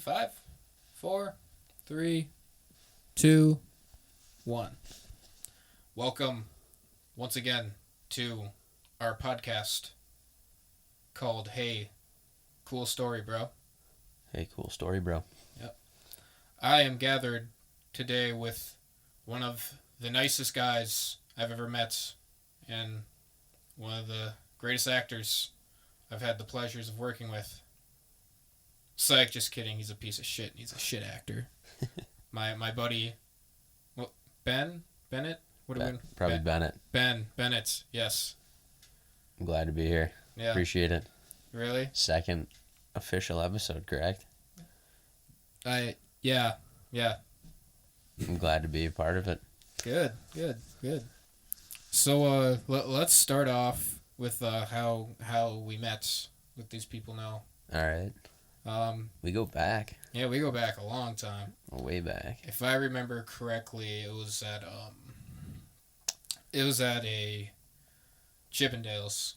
5, 4, 3, 2, 1. Welcome once again to our podcast called Hey, Cool Story, Bro. Hey, cool story, bro. Yep. I am gathered today with one of the nicest guys I've ever met and one of the greatest actors I've had the pleasures of working with. Psych, just kidding. He's a piece of shit. He's a shit actor. my buddy, Bennett? What do we? Probably Bennett. Bennett. Yes. I'm glad to be here. Yeah. Appreciate it. Really? Second official episode, correct? Yeah. I'm glad to be a part of it. Good. So let's start off with how we met with these people now. All right. We go back. Yeah, we go back a long time. Way back. If I remember correctly, it was at a Chippendales.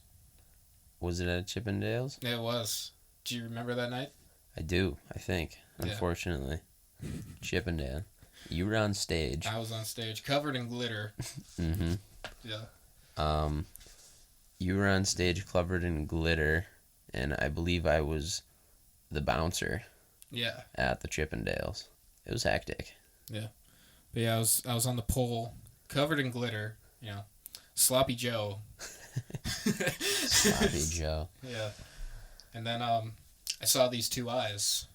Was it at Chippendales? It was. Do you remember that night? I do, I think. Unfortunately. Chippendale. You were on stage. I was on stage, covered in glitter. Mm-hmm. Yeah. You were on stage covered in glitter, and I believe I was the bouncer. Yeah. At the Chippendales. It was hectic. Yeah. But yeah, I was on the pole, covered in glitter, you know. Sloppy Joe. Sloppy Joe. Yeah. And then I saw these two eyes.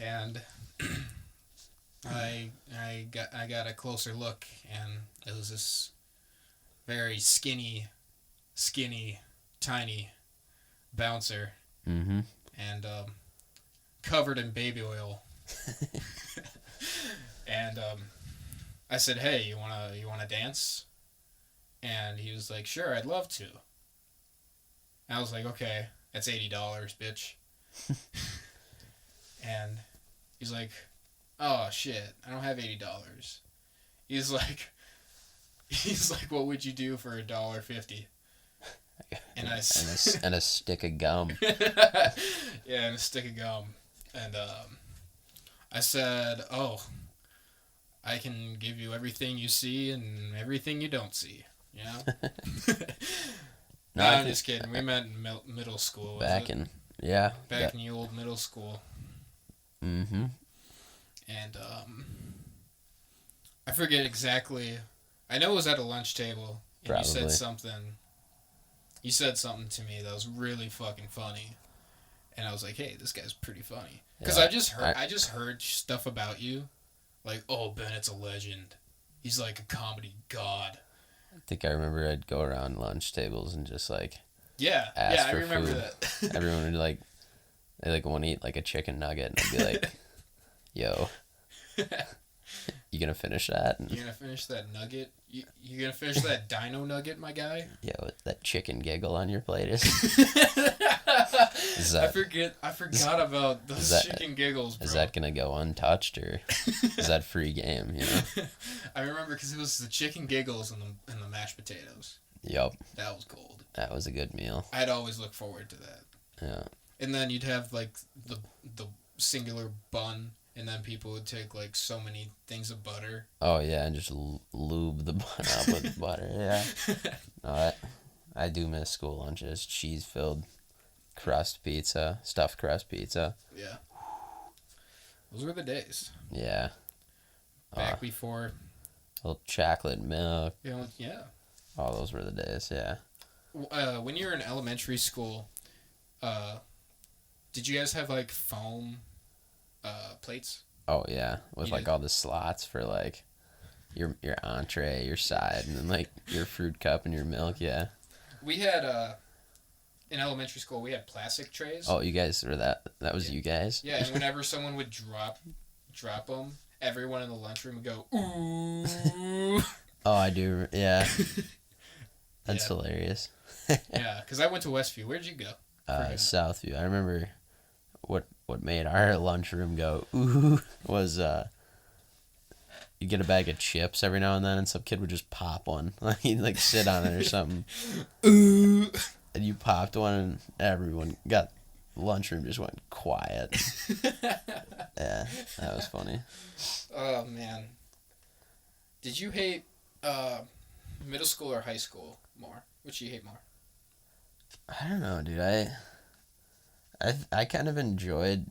And I got a closer look, and it was this very skinny, tiny bouncer. Mm-hmm. And covered in baby oil. And I said, "Hey, you wanna dance?" And he was like, "Sure, I'd love to." And I was like, "Okay, that's $80, bitch." And he's like, "Oh shit, I don't have $80." He's like, "What would you do for $1.50?" And I and a stick of gum. Yeah, and a stick of gum. And I said, "Oh, I can give you everything you see and everything you don't see." You know? No, I'm just kidding. We met in middle school. Back in the old middle school. Mm-hmm. And I forget exactly. I know it was at a lunch table. And Probably. You said something to me that was really fucking funny. And I was like, "Hey, this guy's pretty funny." Because I just heard stuff about you. Like, "Oh, Bennett's a legend. He's like a comedy god." I think I remember I'd go around lunch tables and just like ask for I remember food. that. Everyone would they want to eat like a chicken nugget, and I'd be like, "Yo, you gonna finish that?" And, you gonna finish that nugget? You gonna finish that dino nugget, my guy? Yo, that chicken giggle on your plate is. I forgot about those chicken giggles, bro. Is that gonna go untouched, or is that free game? You know. I remember because it was the chicken giggles and the mashed potatoes. Yup. That was gold. That was a good meal. I'd always look forward to that. Yeah. And then you'd have like the singular bun, and then people would take like so many things of butter. Oh yeah, and just lube the bun up with butter. Yeah. No, I do miss school lunches. Cheese-filled crust pizza, stuffed crust pizza. Yeah. Those were the days. Yeah. Back before. Little chocolate milk. Yeah. Oh, those were the days. Yeah. When you were in elementary school, did you guys have like foam plates? Oh yeah, with like all the slots for like your entree, your side, and then like your fruit cup and your milk. Yeah. We had in elementary school we had plastic trays. Oh, you guys were that was you guys? Yeah, and whenever someone would drop them, everyone in the lunchroom would go, "Ooh." Oh, I do. Yeah. That's hilarious. Yeah, because I went to Westview. Where'd you go? Southview. I remember what made our lunchroom go ooh was you get a bag of chips every now and then, and some kid would just pop one. Like he'd like sit on it or something. Ooh. And you popped one, and everyone got lunchroom just went quiet. Yeah, that was funny. Oh man, did you hate middle school or high school more? Which you hate more? I don't know, dude. I kind of enjoyed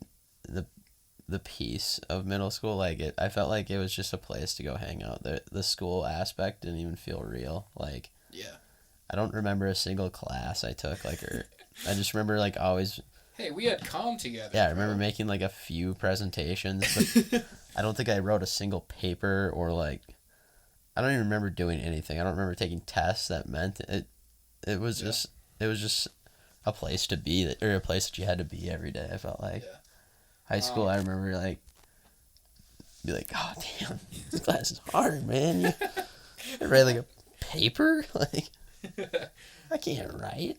the piece of middle school. Like I felt like it was just a place to go hang out. The school aspect didn't even feel real. Like Yeah. I don't remember a single class I took. I just remember like always. Hey, we had comm together. Yeah, I remember making like a few presentations, but I don't think I wrote a single paper or like. I don't even remember doing anything. I don't remember taking tests that meant it. It was just a place to be, or a place that you had to be every day. I felt like high school. I remember like be like, oh damn, this class is hard, man. You write like a paper, like I can't write.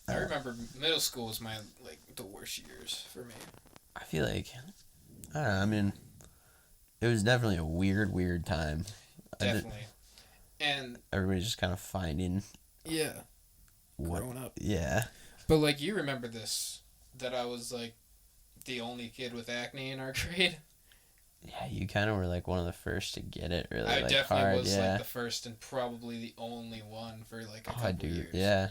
I remember middle school was my the worst years for me. I feel like I don't know. I mean, it was definitely a weird time. Definitely, and everybody's just kind of finding. Yeah. Growing up. Yeah. But like you remember this, that I was like the only kid with acne in our grade. Yeah, you kind of were like one of the first to get it really. I like, definitely hard, was yeah. like the first and probably the only one for like a couple years. Yeah.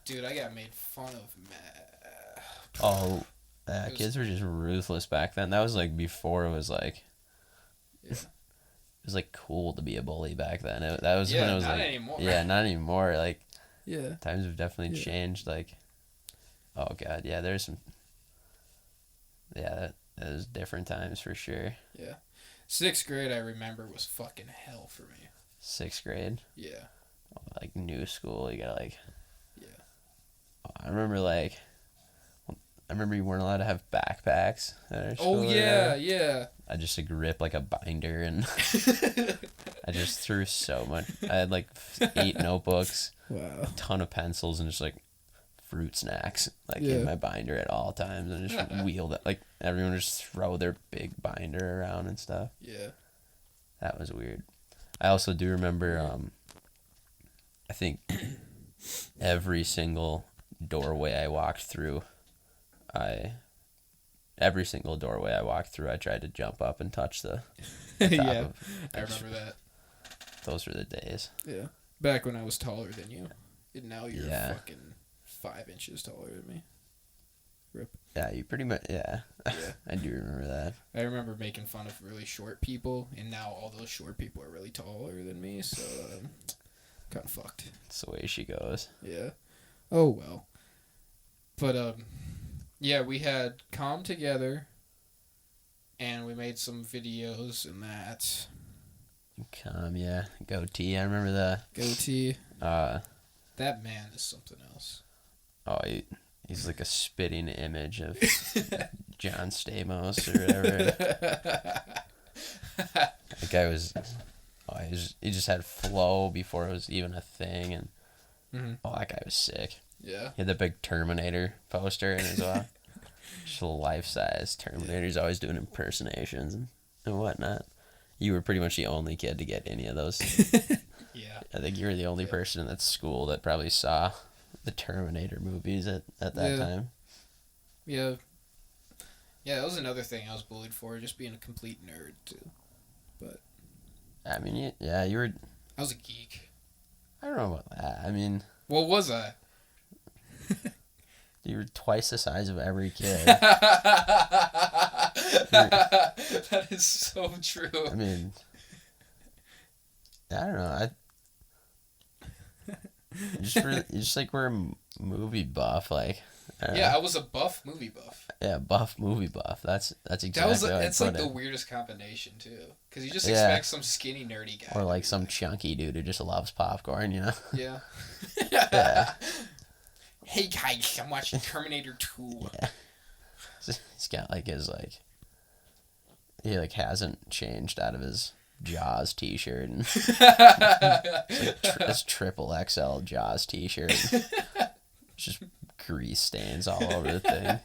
Dude, I got made fun of, man. Oh, kids were just ruthless back then. That was like before it was like. Yeah. It was like cool to be a bully back then. That was when it was not like. Anymore. Yeah, not anymore. Like. Yeah. Times have definitely changed. Like. Oh God, yeah. There's some. Yeah, that was different times for sure. Yeah. 6th grade, I remember, was fucking hell for me. 6th grade? Yeah. Like new school, you gotta like. Yeah. I remember you weren't allowed to have backpacks at our school. Oh yeah, yeah. I just like ripped like a binder and I just threw so much. I had like 8 notebooks, a ton of pencils, and just like fruit snacks in my binder at all times, and just wheeled it. Like everyone would just throw their big binder around and stuff. Yeah. That was weird. I also do remember. I think every single doorway I walked through, I tried to jump up and touch the top yeah, of. I remember that. Those were the days. Yeah. Back when I was taller than you. And now you're Yeah. fucking 5 inches taller than me. Rip. Yeah, you pretty much, yeah. Yeah. I do remember that. I remember making fun of really short people, and now all those short people are really taller than me, so kind of fucked. That's the way she goes. Yeah. Oh, well. But, yeah, we had comm together, and we made some videos and that. Yeah. Goatee, I remember that. Goatee. That man is something else. Oh, he's like a spitting image of John Stamos or whatever. The guy was... Oh, he just had flow before it was even a thing, and that guy was sick. Yeah. He had the big Terminator poster in his just a life-size Terminator. He's always doing impersonations and whatnot. You were pretty much the only kid to get any of those. Yeah. I think you were the only person in that school that probably saw the Terminator movies at that time. Yeah. Yeah, that was another thing I was bullied for, just being a complete nerd, too. But... I mean, yeah, you were... I was a geek. I don't know about that. I mean... What was I? You were twice the size of every kid. That is so true. I mean... I don't know. You just like were a movie buff, like... I was a buff movie buff. Yeah, buff movie buff. That's exactly That's like the weirdest combination too, because you just expect some skinny nerdy guy, or like some chunky dude who just loves popcorn, you know? Yeah. Yeah. Hey guys, I'm watching Terminator 2. Yeah. He's got like his he hasn't changed out of his Jaws t-shirt and his triple XL Jaws t-shirt. Just grease stains all over the thing.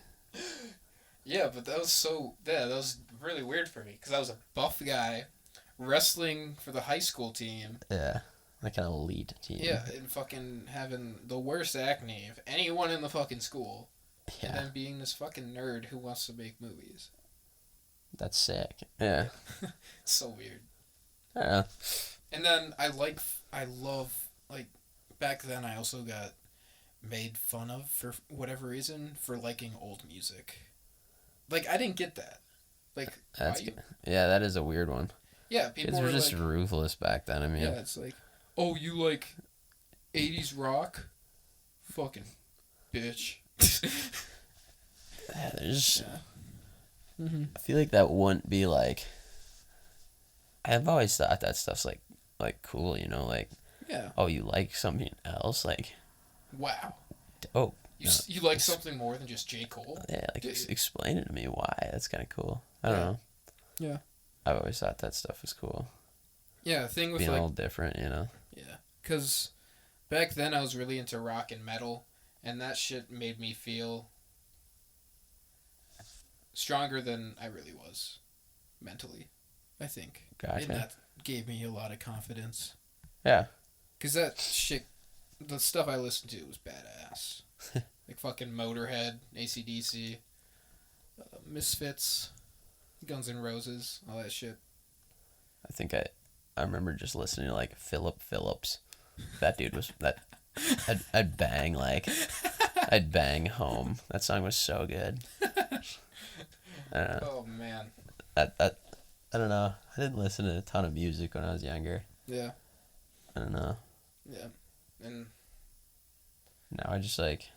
Yeah, but that was really weird for me, because I was a buff guy wrestling for the high school team. Yeah, like an elite team. Yeah, and fucking having the worst acne of anyone in the fucking school. and Yeah, then being this fucking nerd who wants to make movies. that's sick. Yeah. It's so weird. I don't know. And then I love, like, back then I also got made fun of for whatever reason for liking old music. Like, I didn't get that. Like, That's why you? good. Yeah, that is a weird one. Yeah, Kids people were were just like, ruthless back then. I yeah, mean, it's like, oh, you like 80s rock? Fucking bitch. there's. Yeah. Mm-hmm. I feel like that wouldn't be like. I've always thought that stuff's like cool, you know, like, Yeah. oh, you like something else, like, Wow. oh, You, no, you like something more than just J. Cole? yeah, like Did- explain it to me why. That's kind of cool. I don't Yeah. know. Yeah. I've always thought that stuff was cool. Yeah, the thing with Being a like, little different, you know. yeah, because back then I was really into rock and metal, and that shit made me feel stronger than I really was mentally, I think. And Gotcha. that gave me a lot of confidence. Yeah. Because that shit, the stuff I listened to was badass. Like fucking Motorhead, AC/DC, Misfits, Guns N' Roses, all that shit. I think I remember just listening to like Philip Phillips. That dude was that. I'd bang like I'd bang home. That song was so good. I don't know. Oh man. That I don't know. I didn't listen to a ton of music when I was younger. Yeah. I don't know. Yeah. And Now I just like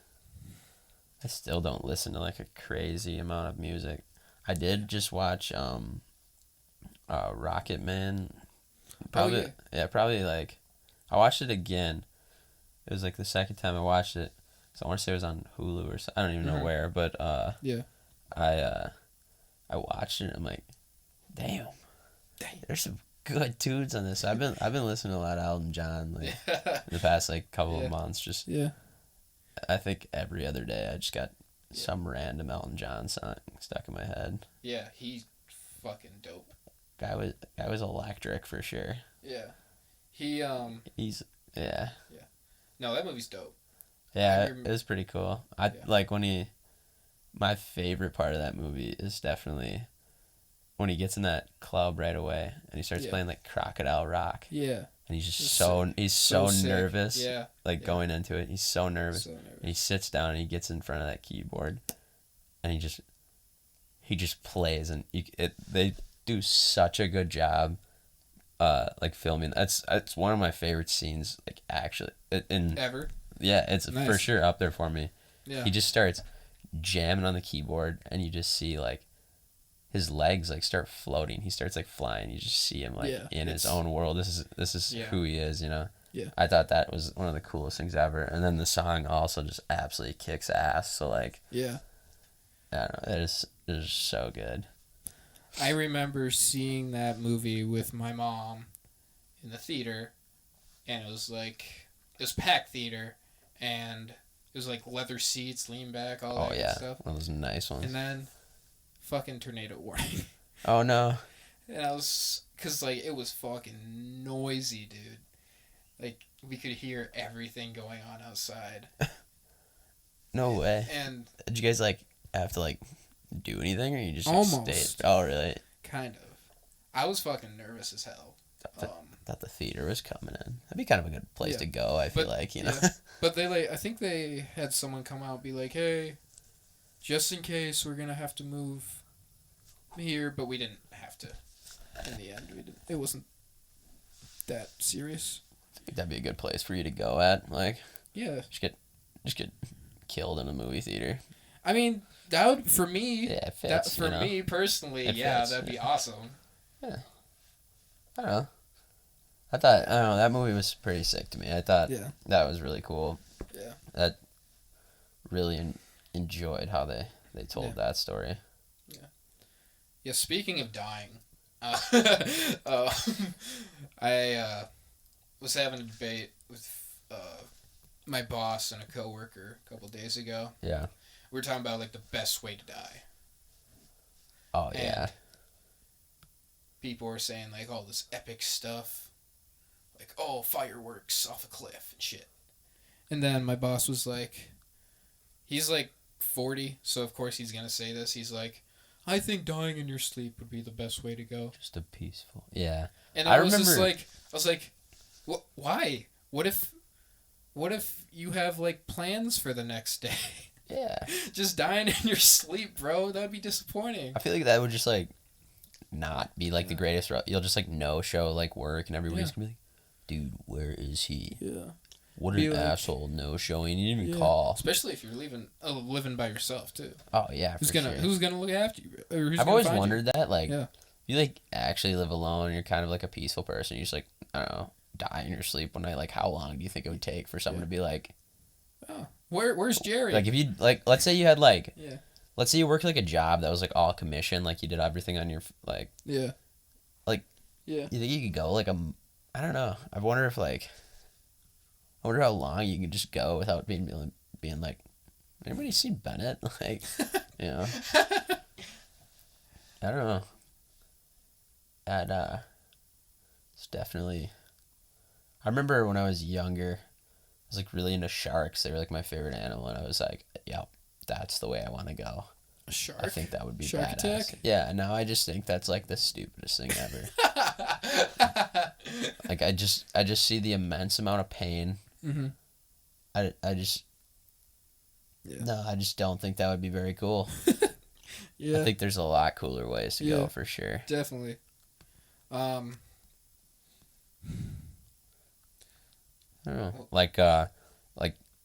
I still don't listen to like a crazy amount of music. I did just watch Rocket Man. Probably probably like I watched it again. It was like the second time I watched it. So I want to say it was on Hulu or so. I don't even know where, but yeah. I watched it and I'm like, damn. There's some good tunes on this. I've been listening to a lot of Elton John like in the past like couple of months. Just Yeah. I think every other day I just got some random Elton John song stuck in my head. Yeah, he's fucking dope. Guy was electric for sure. Yeah. He's yeah. No, that movie's dope. Yeah, it was pretty cool. I Yeah. like when my favorite part of that movie is definitely when he gets in that club right away and he starts playing like Crocodile Rock. Yeah. And he's just It's he's so sick. nervous. Yeah. Like going into it. He's so nervous. So And nervous. he sits down and he gets in front of that keyboard and he just plays and they do such a good job like filming. That's one of my favorite scenes like actually Ever. yeah, it's Nice. for sure up there for me. Yeah. He just starts jamming on the keyboard and you just see like his legs like start floating. He starts like flying. You just see him like in his own world. This is who he is, you know. Yeah. I thought that was one of the coolest things ever. And then the song also just absolutely kicks ass. So like Yeah. I don't know, it is so good. I remember seeing that movie with my mom in the theater, and it was packed theater, and it was like leather seats, lean back, all that good stuff. One of those nice ones. And then, fucking tornado warning. Oh no. And cause like it was fucking noisy, dude. Like we could hear everything going on outside. No way. And Did you guys like have to like do anything or you just Almost. stayed? Oh really? kind of, I was fucking nervous as hell. Thought the theater was coming in. That'd be kind of a good place to go, I feel like, you know. Yeah. But I think they had someone come out and be like, hey, just in case we're gonna have to move here, but we didn't have to. In the end, we didn't. It wasn't that serious. I think that'd be a good place for you to go at. Like Yeah. just get killed in a movie theater. I mean, that would, for me, Yeah, it fits, for you know? me personally, It yeah, fits, that'd be yeah. awesome. I don't know. I don't know, that movie was pretty sick to me. I thought Yeah. that was really cool. Yeah. That really enjoyed how they told that story. Yeah, speaking of dying, I was having a debate with my boss and a coworker a couple days ago. Yeah. We were talking about like the best way to die. Oh And yeah. people were saying like all this epic stuff, like fireworks off a cliff and shit. And then my boss was like, he's like 40, so of course he's gonna say this. He's like, I think dying in your sleep would be the best way to go. Just a peaceful. Yeah. And I I was just remember- like, why? What if you have like plans for the next day? Yeah. Just dying in your sleep, bro. That'd be disappointing. I feel like that would just like not be like the greatest. You'll just like no show like work, and everybody's gonna be like, "Dude, where is he? Yeah. What Be an like- asshole! No showing. You didn't even call." Especially if you're living by yourself too. Oh yeah, Who's for gonna sure. Who's gonna look after you? Or who's I've gonna always find you? wondered that. Like, Yeah. if you like actually live alone, you're kind of like a peaceful person. You just like, I don't know, die in your sleep one night. Like, how long do you think it would take for someone to be like, Oh, where's Jerry? like if you like, let's say you had like, Yeah. let's say you worked like a job that was like all commission, like you did everything on your like, Yeah. Like- Yeah. you think you could go like I don't know. I wonder if like, I wonder how long you can just go without being like, anybody seen Bennett? Like, you know, I don't know. It's definitely. I remember when I was younger, I was like really into sharks. They were like my favorite animal, and I was like, "Yep, that's the way I want to go." A shark. I think that would be Shark badass. attack? Yeah, now I just think that's like the stupidest thing ever. Like I just see the immense amount of pain. Mm-hmm. I just no, I just don't think that would be very cool. Yeah. I think there's a lot cooler ways to Yeah. go for sure. Definitely. I don't know. Like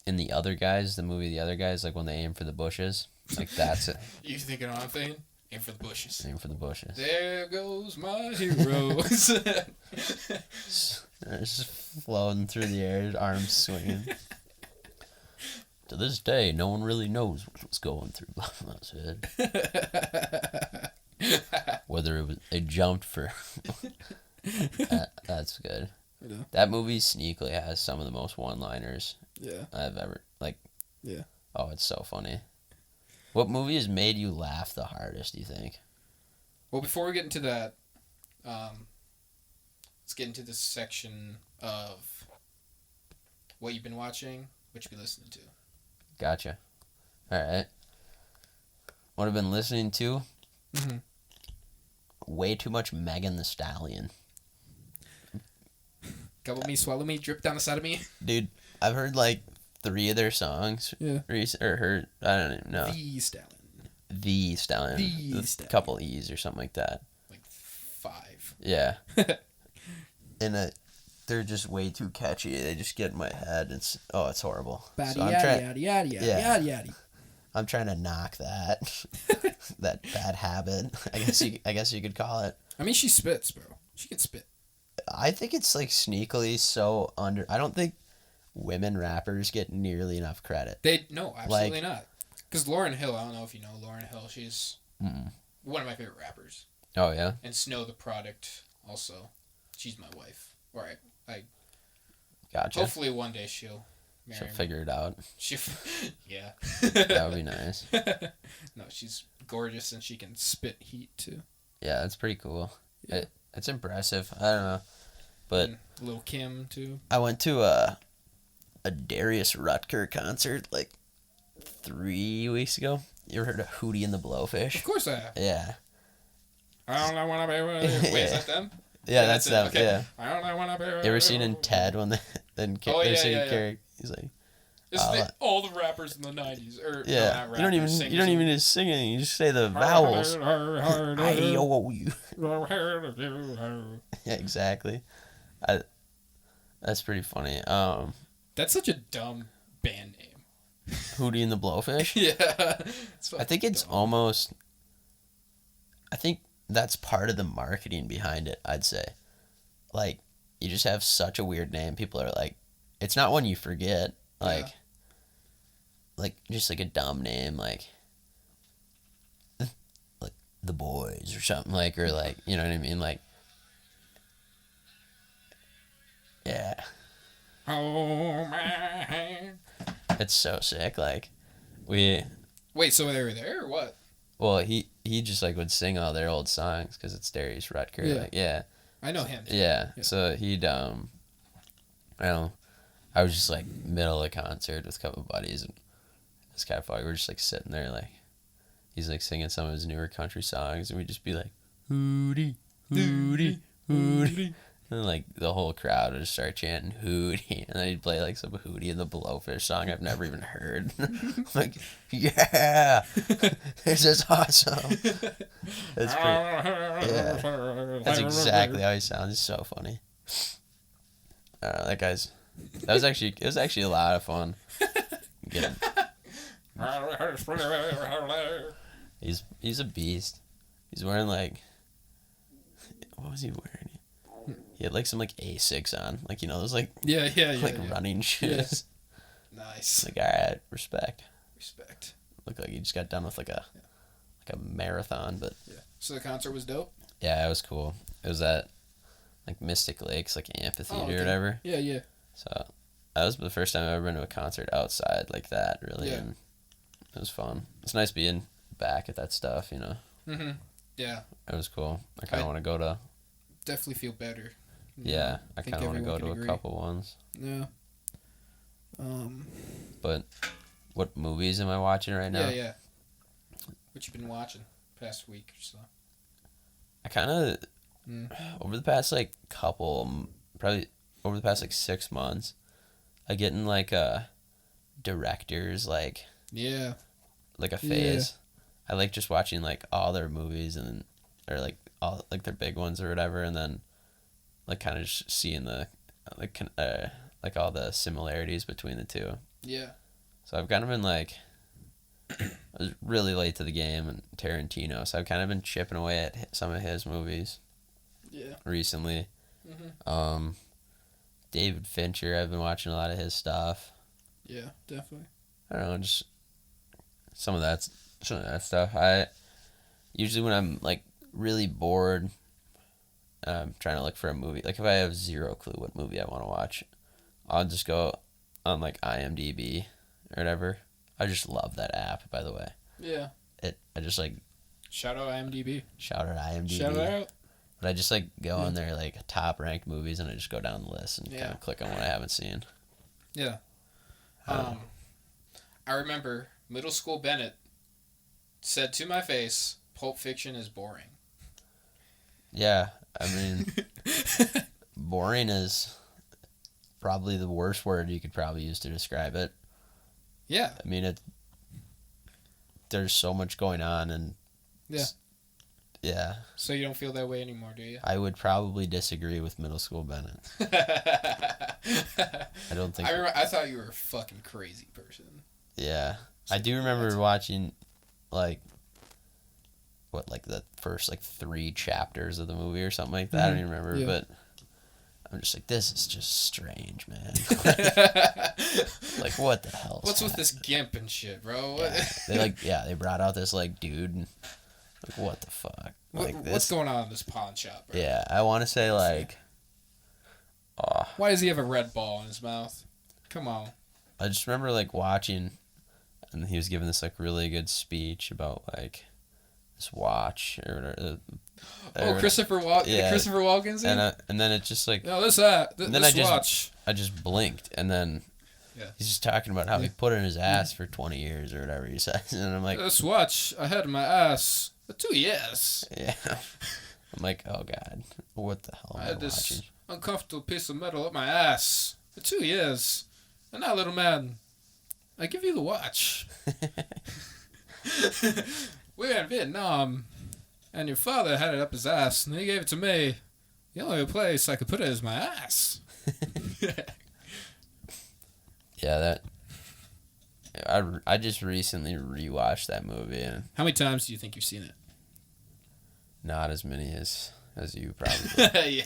in The Other Guys, the movie The Other Guys, like when they aim for the bushes, like that's it. You thinking what I'm thinking? Aim for the bushes. Aim for the bushes. There goes my heroes. They're just floating through the air, arms swinging. To this day, no one really knows what's going through Buffalo's head. Whether it was they jumped for. That's good. Yeah. That movie sneakily has some of the most one-liners Yeah. I've ever like. Yeah. Oh, it's so funny. What movie has made you laugh the hardest? Do you think? Well, before we get into that, let's get into this section of what you've been watching, what you've been listening to. Gotcha. All right. What I've been listening to? Mm-hmm. Way too much Megan Thee Stallion. Gobble me, swallow me, drip down the side of me. Dude, I've heard like 3 of their songs. Yeah. Or heard, I don't even know. The Stallion. The Stallion. The With Stallion. a couple E's or something like that. Like 5. Yeah. And they're just way too catchy. They just get in my head. It's horrible. Batty So yaddy yaddy yaddy yaddy Yeah. yaddy yaddy. I'm trying to knock that that bad habit. I guess you could call it. I mean, she spits, bro. She can spit. I think it's like sneakily so under. I don't think women rappers get nearly enough credit. No, absolutely not. Because Lauryn Hill, I don't know if you know Lauryn Hill. She's one of my favorite rappers. Oh yeah. And Snow the Product also. She's my wife. Or I Gotcha. hopefully one day she'll marry She'll me. figure it out. Yeah. That would be nice. No, she's gorgeous and she can spit heat too. Yeah, that's pretty cool. Yeah. It's impressive. I don't know, but And Lil Kim too. I went to a Darius Rutger concert like 3 weeks ago. You ever heard of Hootie and the Blowfish? Of course I have. Yeah. I don't want to be with you. Wait, is that them? Yeah, that's it. them. Okay. Yeah. I don't want to be with You ever seen in Ted when they're singing Carrie? He's like, This is all the rappers in the 90s. Or, yeah. no, not rappers, You don't even just sing it. You just say the vowels. I owe you. Yeah, exactly. That's pretty funny. That's such a dumb band name. Hootie and the Blowfish. Yeah. I think it's almost. I think that's part of the marketing behind it. I'd say, like, you just have such a weird name. People are like, it's not one you forget. Like, just like a dumb name, like the Boys or something, like, or like, you know what I mean, like, yeah. Oh man. It's so sick. Like, we. Wait, so they were there or what? Well, he just like would sing all their old songs because it's Darius Rutger. Yeah. Like, yeah. I know him. Yeah. Yeah. So he'd I don't know. I was just like middle of the concert with a couple of buddies, and It's kind of funny. We're just like sitting there, like he's like singing some of his newer country songs, and we just be like, Hootie, Hootie, Hootie. And like the whole crowd would just start chanting Hootie, and then he'd play like some Hootie and the Blowfish song I've never even heard. Like, yeah, this is awesome. That's pretty. Yeah, that's exactly how he sounds. It's so funny. That guy's. It was actually a lot of fun. Get him. He's a beast. He's wearing like. What was he wearing? He had like some like A6 on, like those like running shoes. Yeah. Nice. Like, alright, respect. Looked like he just got done with like a marathon, but yeah. So the concert was dope. Yeah, it was cool. It was at like Mystic Lakes, like amphitheater or whatever. Yeah. So that was the first time I've ever been to a concert outside like that, really, yeah. And it was fun. It's nice being back at that stuff, Mhm. Yeah. It was cool. I kind of want to go to. Definitely feel better. Yeah, I kind of want to go to a couple ones. Yeah. But what movies am I watching right now? Yeah. What you been watching past week or so? I kind of over the past like probably over the past like 6 months, I get in like a directors like a phase. I like just watching like all their movies or like all like their big ones or whatever, and then like kind of just seeing the like all the similarities between the two. Yeah. So I've kind of been like, I was really late to the game and Tarantino, so I've kind of been chipping away at some of his movies. Yeah. Recently. Mm-hmm. David Fincher, I've been watching a lot of his stuff. Yeah, definitely. I don't know, just some of that stuff. I usually when I'm like really bored, I'm trying to look for a movie. Like if I have zero clue what movie I want to watch, I'll just go on like IMDb or whatever. I just love that app, by the way. Yeah. I just like shout out IMDb. Shout IMDb. Shout out. But I just like go on there like top ranked movies, and I just go down the list and kind of click on what I haven't seen. Yeah. I remember middle school Bennett said to my face, Pulp Fiction is boring. Yeah, I mean, boring is probably the worst word you could probably use to describe it. Yeah. I mean, there's so much going on, and yeah. So you don't feel that way anymore, do you? I would probably disagree with middle school Bennett. I don't think. I thought you were a fucking crazy person. Yeah, I do remember watching, like the first 3 chapters of the movie or something like that. I don't even remember, but I'm just like, this is just strange, man. Like, what the hell? What's with this gimp and shit, bro? They brought out this dude, and what the fuck? What's going on in this pawn shop, bro? Yeah, I want to say why does he have a red ball in his mouth? Come on. I just remember watching, and he was giving this really good speech about this watch or Christopher Walken. Yeah. Christopher Walken's in? And then it just this watch. I just blinked, and then he's just talking about how he put it in his ass for 20 years or whatever he says, and I'm like, this watch I had in my ass for 2 years. Yeah. I'm like, oh god, what the hell am I had watching? This uncomfortable piece of metal up my ass for 2 years, and now, little man, I give you the watch. We're in Vietnam, and your father had it up his ass, and he gave it to me. The only place I could put it is my ass. Yeah, I just recently rewatched that movie, and how many times do you think you've seen it? Not as many as you probably.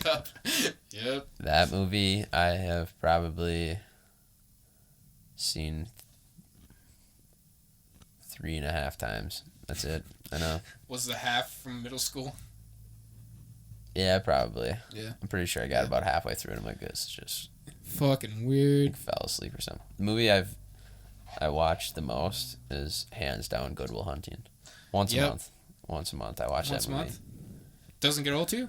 Yep. That movie I have probably seen 3.5 times. That's it. I know. Was the half from middle school? Yeah, probably. Yeah. I'm pretty sure I got about halfway through, and I'm like, this is just fucking weird. Fell asleep or something. The movie I watched the most is hands down Good Will Hunting. Once a month. Once a month I watch that movie. Once a month? Doesn't get old to you?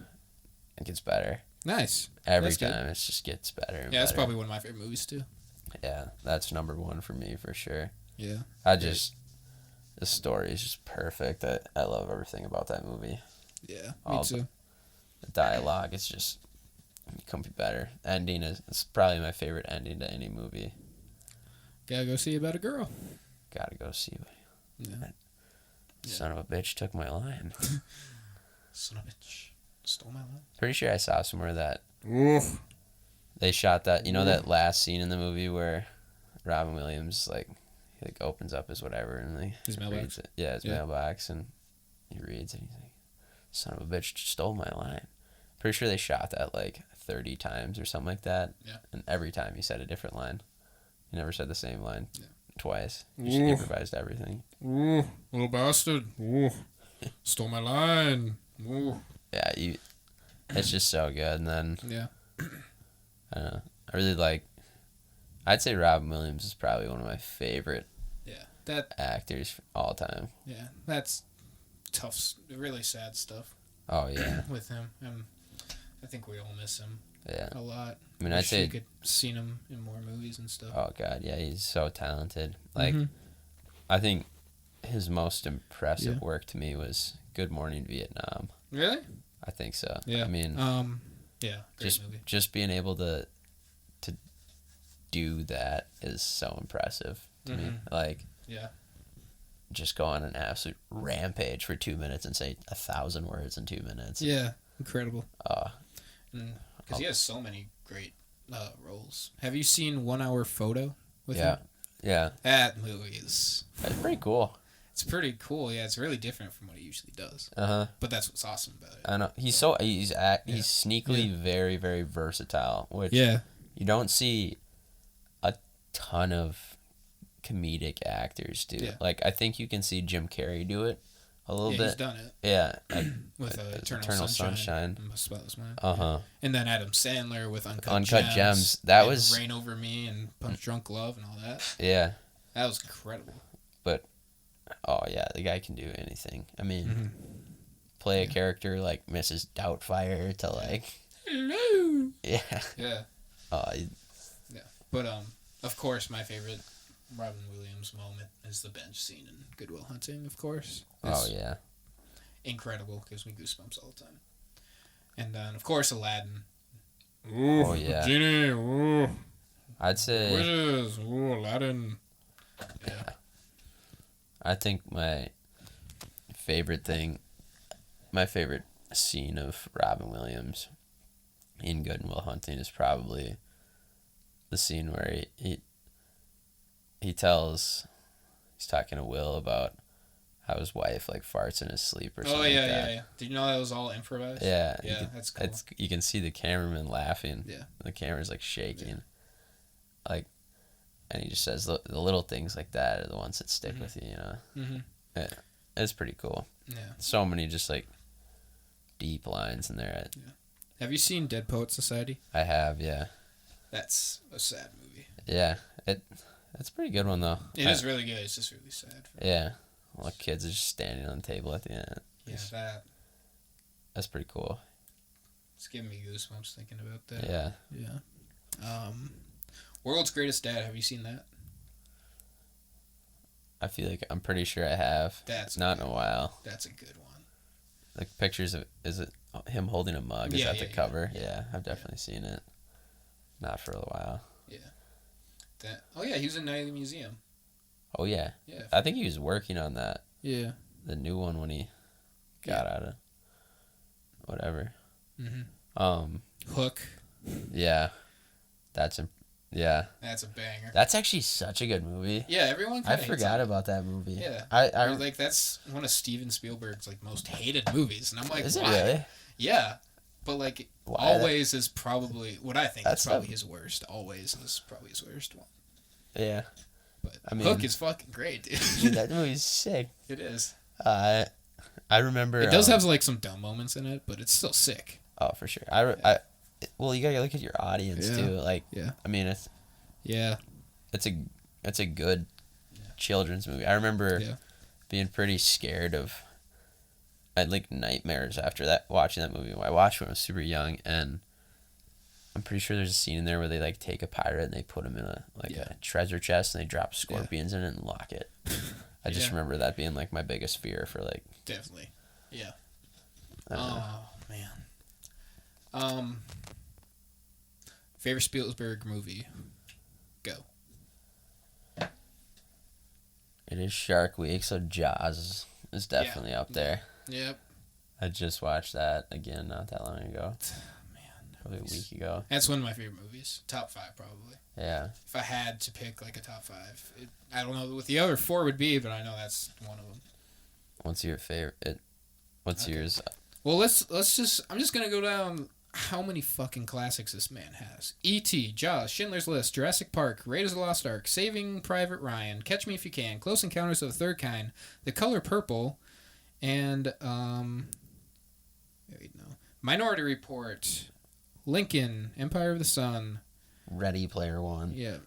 It gets better. Nice. Every time it just gets better and better. That's probably one of my favorite movies too. Yeah, that's number 1 for me for sure. Yeah. The story is just perfect. I love everything about that movie. Yeah. All Me too. The dialogue is just, it couldn't be better. Ending it's probably my favorite ending to any movie. Gotta go see About a Girl. Gotta go see. Yeah. That son of a bitch took my line. Son of a bitch. Stole my line. Pretty sure I saw somewhere that Oof. they shot that. You know that last scene in the movie where Robin Williams he opens up his whatever and His mailbox. reads it. Yeah, his mailbox, and he reads it. And he's like, "Son of a bitch stole my line." Pretty sure they shot that 30 times or something like that. Yeah. And every time he said a different line. He never said the same line. Yeah. Twice. He just improvised everything. Ooh, little bastard. Ooh. Stole my line. Ooh. Yeah, it's just so good. And then Yeah. I don't know. I really I'd say Robin Williams is probably one of my favorite actors all time. Yeah, that's tough, really sad stuff Oh yeah. with him. I think we all miss him Yeah. a lot. I mean, I'd Wish say you could seen him in more movies and stuff. Oh god, yeah, he's so talented. Mhm. I think his most impressive Yeah. work to me was Good Morning Vietnam. Really? I think so. Yeah. I mean, yeah, great movie. just being able to do that is so impressive to me. Yeah. Just go on an absolute rampage for 2 minutes and say 1,000 words in 2 minutes. Yeah, incredible. Because he has so many great roles. Have you seen 1 Hour Photo with yeah, him? yeah, That movie is... that's pretty cool. It's pretty cool. Yeah, it's really different from what he usually does. But that's what's awesome about it. I know he's sneakily very, very versatile, which Yeah. you don't see a ton of comedic actors do. Yeah. I think you can see Jim Carrey do it a little bit. He's done it. Yeah, With Eternal Sunshine. And Spotless Mind. Uh-huh. And then Adam Sandler with Uncut Gems. That and was Rain Over Me and Punch Drunk Love and all that. Yeah. That was incredible. But oh yeah, the guy can do anything. I mean, Mm-hmm. play a character like Mrs. Doubtfire to Hello. yeah. Yeah. Oh, Yeah. But of course my favorite Robin Williams moment is the bench scene in Good Will Hunting, of course. It's yeah. incredible. Gives me goosebumps all the time. And then of course Aladdin. Ooh, oh yeah. Genie, ooh. I'd say Wishes, ooh, Aladdin. Yeah. I think my favorite scene of Robin Williams in Good and Will Hunting is probably the scene where he's talking to Will about how his wife farts in his sleep or something. Yeah. Did you know that was all improvised? Yeah. Yeah, that's cool. You can see the cameraman laughing. Yeah. The camera's shaking. And he just says the little things like that are the ones that stick with you, Mm-hmm. It's pretty cool. Yeah. So many just deep lines in there. Have you seen Dead Poet Society? I have, yeah. That's a sad movie. Yeah. It's a pretty good one though. It is really good. It's just really sad. Yeah. All the kids are just standing on the table at the end. Yeah, That's pretty cool. It's giving me goosebumps thinking about that. Yeah. Yeah. World's Greatest Dad. Have you seen that? I feel I'm pretty sure I have. That's not in a while. That's a good one. Pictures of is it him holding a mug? Is that the cover? Yeah, I've definitely seen it. Not for a while. Yeah. Oh yeah, he was in Night at the Museum. Oh yeah. Yeah. I think he was working on that. Yeah. The new one when he got out of whatever. Mm-hmm. Hook. Yeah. That's a banger. That's actually such a good movie. Yeah, everyone I forgot about that movie. Yeah. I that's one of Steven Spielberg's most hated movies, and I'm like, is why? It really? Yeah. But why? Always is probably what I think That's is probably his worst. Always is probably his worst one. Yeah. But I mean, Hook is fucking great, dude. Dude, that movie's sick. It is. I remember it does have some dumb moments in it, but it's still sick. Oh, for sure. Well, you gotta look at your audience too. Yeah. I mean, it's a good children's movie. I remember being pretty scared of. I had nightmares after that watching that movie. I watched when I was super young, and I'm pretty sure there's a scene in there where they like take a pirate and they put him in a Yeah. a treasure chest and they drop scorpions in it and lock it. I just Yeah. remember that being like my biggest fear for like. Definitely. Yeah. I don't know. Oh man. Favorite Spielberg movie? Go. It is Shark Week, so Jaws is definitely up there. Yep. I just watched that again not that long ago. Man, Probably a week ago. that's one of my favorite movies. Top 5 probably. Yeah. If I had to pick like a top 5, I don't know what the other 4 would be, but I know that's one of them. What's your favorite? What's Okay. yours? Well, let's just. I'm just gonna go down how many fucking classics this man has. E.T., Jaws, Schindler's List, Jurassic Park, Raiders of the Lost Ark, Saving Private Ryan, Catch Me If You Can, Close Encounters of the Third Kind, The Color Purple, and wait, no, Minority Report, Lincoln, Empire of the Sun. Ready Player One. Yeah.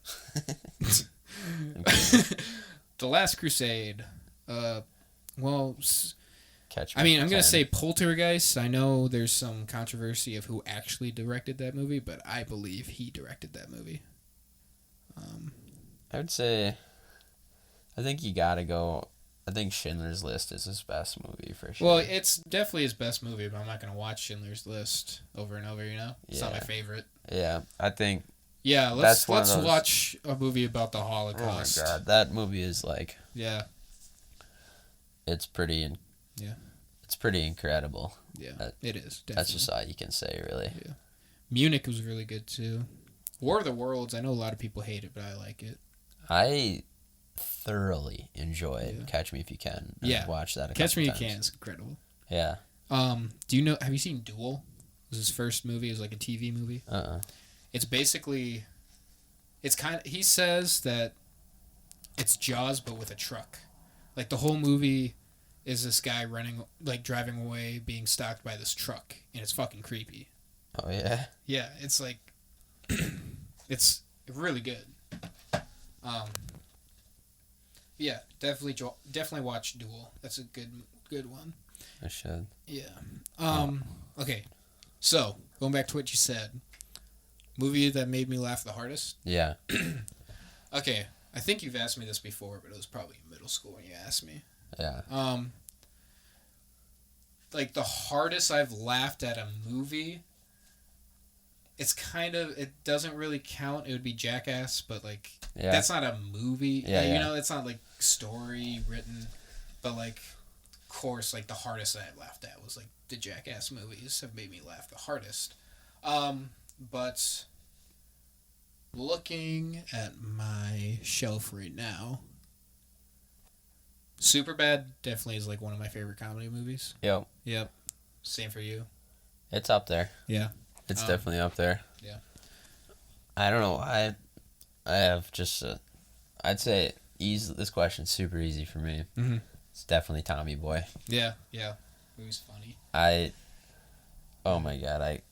The Last Crusade. Well, Catch Me I mean, If I'm You going to Can. say Poltergeist. I know there's some controversy of who actually directed that movie, but I believe he directed that movie. I would say. I think you gotta go. I think Schindler's List is his best movie for sure. Well, it's definitely his best movie, but I'm not going to watch Schindler's List over and over, you know? It's not my Yeah. favorite. Yeah, I think. Yeah, That's one of let's those- watch a movie about the Oh my Holocaust. god, that movie is like. Yeah, It's pretty. Yeah. It's pretty incredible. yeah, That- it is. Definitely. That's just all you can say, really. Munich was really good, too. War of the Worlds, I know a lot of people hate it, but I like it. I thoroughly enjoyed Yeah. Catch Me If You Can. Yeah. I've watched that a Catch couple Me If times. You Can is incredible. Yeah. Do you know? Have you seen Duel? It was his first movie. It was like a TV movie. It's basically, it's kind of. He says that it's Jaws, but with a truck. Like the whole movie is this guy running, like driving away, being stalked by this truck, and it's fucking creepy. Oh yeah. Yeah, it's like, it's really good. Yeah, definitely watch Duel. That's a good one. I should. Yeah. Okay. So, going back to what you said. Movie that made me laugh the hardest? Yeah. Okay. I think you've asked me this before, but it was probably in middle school when you asked me. Yeah. Like the hardest I've laughed at a movie, it's kind of, it doesn't really count. It would be Jackass, but like, Yeah. that's not a movie. Yeah, You yeah. know, it's not like story written, but like, of course, like the hardest I laughed at was like the Jackass movies have made me laugh the hardest. But looking at my shelf right now, Superbad definitely is like one of my favorite comedy movies. Yep. Yep. Same for you. It's up there. Yeah. It's Um, definitely up there. yeah. I don't know. I have just I'd say easy. This question's super easy for me. Mhm. It's definitely Tommy Boy. Yeah. Yeah. Movie's funny. Oh my god, I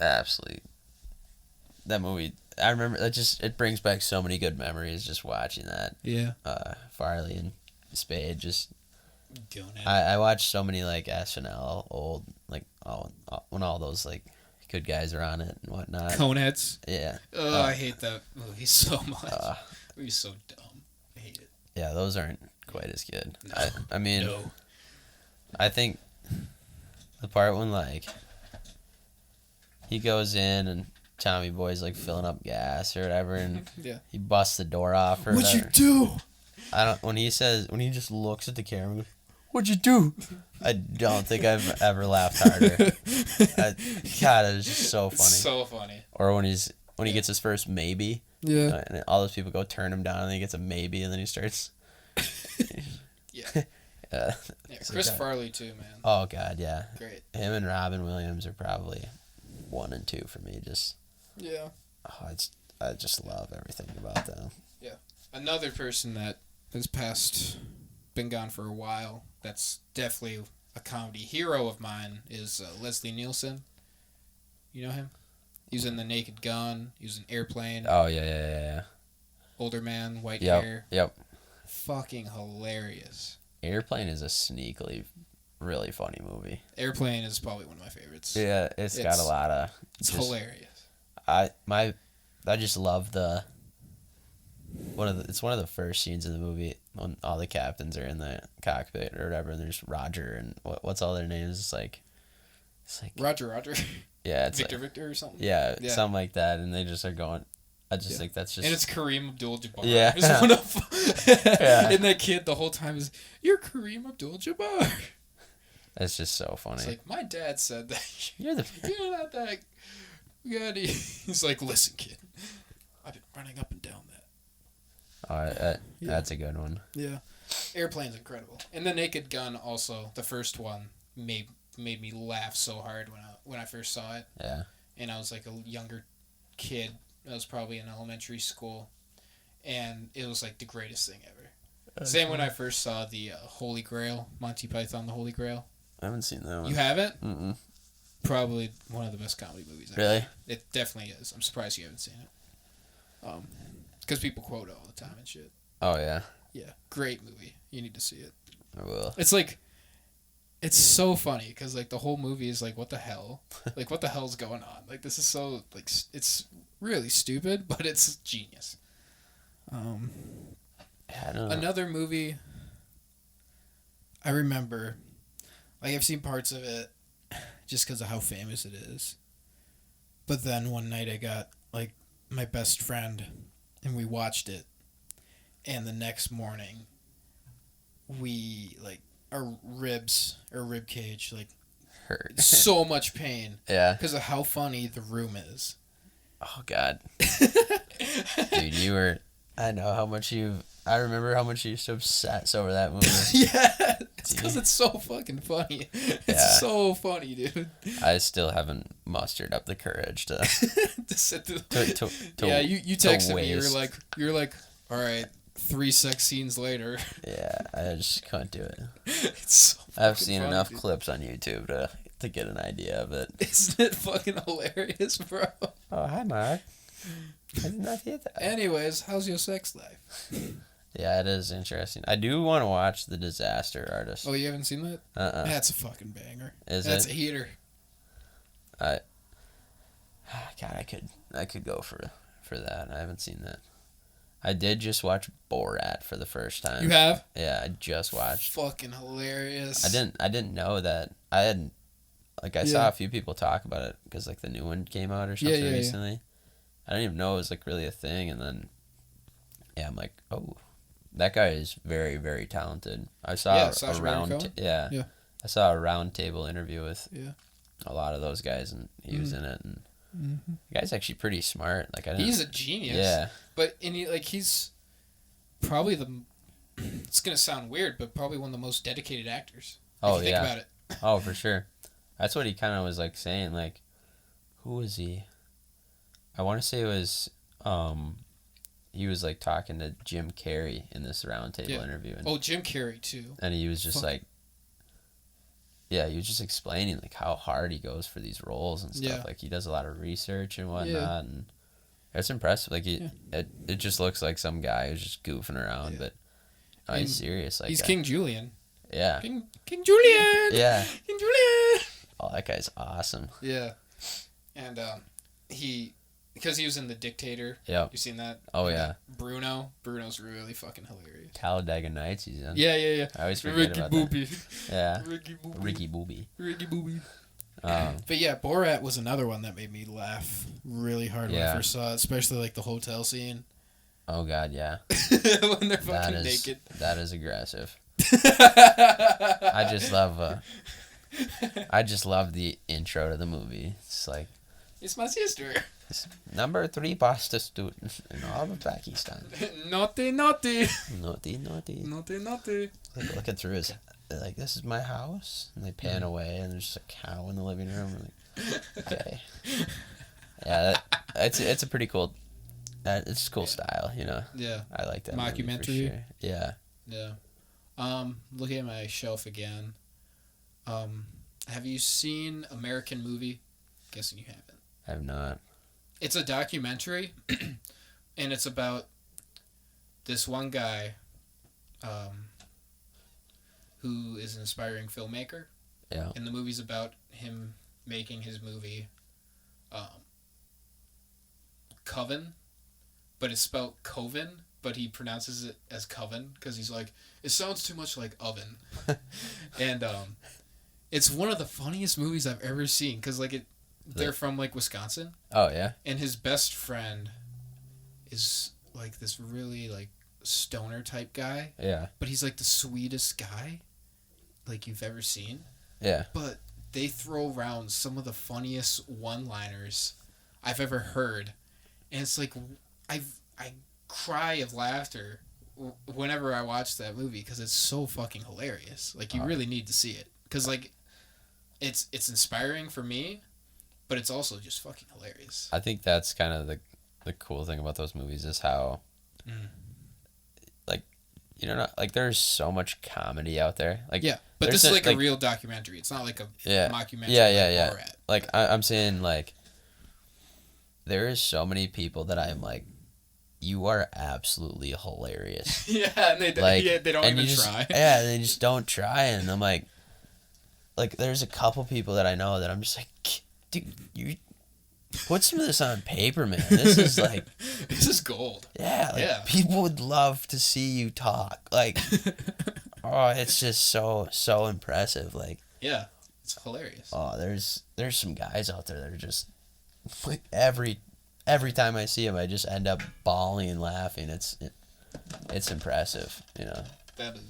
absolutely that movie. I remember it brings back so many good memories just watching that. Yeah. Farley and Spade just. Going at it. I watched so many like SNL old like when all those like good guys are on it and whatnot. Coneheads. Yeah. Oh, I hate that movie so much. Uh, Movie's so dumb. I hate it. yeah, those aren't quite as good. No. I mean, No. I think the part when like he goes in and Tommy Boy's like filling up gas or whatever and Yeah. he busts the door off or What'd you whatever. do? I don't when he just looks at the camera and goes, "What'd you do?" I don't think I've ever laughed harder. God, it was just so funny. So funny. Or when he gets his first maybe, Yeah. and all those people go turn him down, and then he gets a maybe, and then he starts. Yeah. Yeah. Yeah. So Chris that- Farley too, man. Oh God, yeah. Great. Him and Robin Williams are probably 1 and 2 for me. Just Yeah. I just love everything about them. Another person that has been gone for a while, that's definitely a comedy hero of mine, is Leslie Nielsen. You know him? He was in The Naked Gun. He was in Airplane. Oh yeah. Older man, white Yep. hair. Yep. Fucking hilarious. Airplane is a sneakily really funny movie. Airplane is probably one of my favorites. Yeah, it's got a lot of. It's just- hilarious. I just love it's one of the first scenes in the movie when all the captains are in the cockpit or whatever, and there's Roger and what's all their names? It's like Roger. yeah, it's Victor like, Victor or something. yeah, Yeah. something like that, and they just are going. I just Yeah. think that's just And it's Kareem Abdul-Jabbar. Yeah. It's one of Yeah. And that kid the whole time is, "You're Kareem Abdul-Jabbar." it's just so funny. It's like, my dad said that. You're the You're not that good. He's like, "Listen, kid. I've been running up and down that." that's a good one. Yeah. Airplane's incredible. And The Naked Gun also, the first one, made me laugh so hard when I first saw it. Yeah. And I was like a younger kid. I was probably in elementary school. And it was like the greatest thing ever. Same when I first saw the Holy Grail, Monty Python, the Holy Grail. I haven't seen that one. You haven't? Mm-mm. Probably one of the best comedy movies ever. Really? It definitely is. I'm surprised you haven't seen it. Because people quote it all the time and shit. Oh yeah. Yeah, great movie. You need to see it. I will. It's like, it's so funny because like the whole movie is like, what the hell? Like, what the hell's going on? Like, this is so like it's really stupid, but it's genius. I don't know. Another movie. I remember, like I've seen parts of it, just because of how famous it is. But then one night I got like my best friend, and we watched it, and the next morning, we like our ribs or rib cage like Hurt. so much pain Yeah. because of how funny The Room is. Oh God. Dude, you were. I know how much you. I remember how much you used to obsess over that movie. Yeah, it's because it's so fucking funny. It's Yeah. so funny, dude. I still haven't mustered up the courage to To sit through. to Yeah, you texted me. waste. You're like, all right, 3 sex scenes later. Yeah, I just can't do it. It's so I've fucking seen funny, enough dude. clips on YouTube to get an idea of it. Isn't it fucking hilarious, bro? Oh, hi, Mark. I did not hear that. Anyways, how's your sex life? Yeah, it is interesting. I do want to watch The Disaster Artist. Oh, you haven't seen that? That's a fucking banger. Is That's it? a heater. God, I could go for that. I haven't seen that. I did just watch Borat for the first time. You have? Yeah, I just watched. Fucking hilarious. I didn't know that. I had I saw Yeah. a few people talk about it because like the new one came out or something yeah. recently. I didn't even know it was like really a thing, and then yeah, I'm like, oh, that guy is very, very talented. I saw Sacha a Baron round Cohen? yeah. Yeah. I saw a round table interview with Yeah. a lot of those guys, and he was in it, and Mm-hmm. the guy's actually pretty smart. Like I didn't, He's a genius. yeah. But he's probably it's gonna sound weird, but probably one of the most dedicated actors. Oh, if you yeah. think about it. Oh, for sure. That's what he kind of was like saying. Like, who was he? I want to say it was. He was like talking to Jim Carrey in this roundtable Yeah. interview, and, Oh, Jim Carrey too. and he was just Fuck. like, yeah, he was just explaining like how hard he goes for these roles and stuff. Yeah. Like he does a lot of research and whatnot, and it's impressive. Like it just looks like some guy who's just goofing around, but no, he's serious. Like He's King Julian. Yeah. King Julian. Yeah. King Julian. Oh, that guy's awesome. Yeah, and because he was in The Dictator. Yep. You seen that? Oh yeah. Bruno's really fucking hilarious. Talladega Nights. He's in. Yeah. I always forget Ricky about Booby. that. Yeah. Ricky Booby. Ricky Booby. But yeah, Borat was another one that made me laugh really hard when I first saw it, especially like the hotel scene. Oh God, yeah. When they're fucking naked. That is aggressive. I just love the intro to the movie. It's like, it's my sister. it's number 3 pasta student in all of Pakistan. Naughty. Naughty. Looking through his, like, this is my house, and they pan away, and there's just a cow in the living room. Like, okay. Yeah, it's a pretty cool. It's cool style, you know. Yeah. I like that movie for Mockumentary. sure. Yeah. Yeah. Looking at my shelf again. Have you seen American Movie? Guessing you haven't. I have not. It's a documentary, and it's about this one guy, who is an aspiring filmmaker. Yeah. And the movie's about him making his movie, Coven, but it's spelled Coven, but he pronounces it as Coven because he's like, it sounds too much like oven. And it's one of the funniest movies I've ever seen because like they're from like Wisconsin. Oh yeah. And his best friend is like this really like stoner type guy. Yeah. But he's like the sweetest guy like you've ever seen. Yeah. But they throw around some of the funniest one-liners I've ever heard. And it's like I cry of laughter whenever I watch that movie because it's so fucking hilarious. Like you really need to see it because like it's inspiring for me, but it's also just fucking hilarious. I think that's kind of the cool thing about those movies is how, like, you know, not, like there's so much comedy out there. Like yeah, but this is like a real documentary. It's not like a mockumentary. Yeah. Like I'm saying, like there is so many people that I'm like, you are absolutely hilarious. Yeah, and they don't even try. Yeah, they just don't try, and I'm like there's a couple people that I know that I'm just like, dude, you put some of this on paper, man. This is like this is gold. Yeah, like people would love to see you talk. Like, oh, it's just so impressive. Like, yeah, it's hilarious. Oh, there's some guys out there that are just like every time I see them, I just end up bawling and laughing. It's impressive, you know. That is.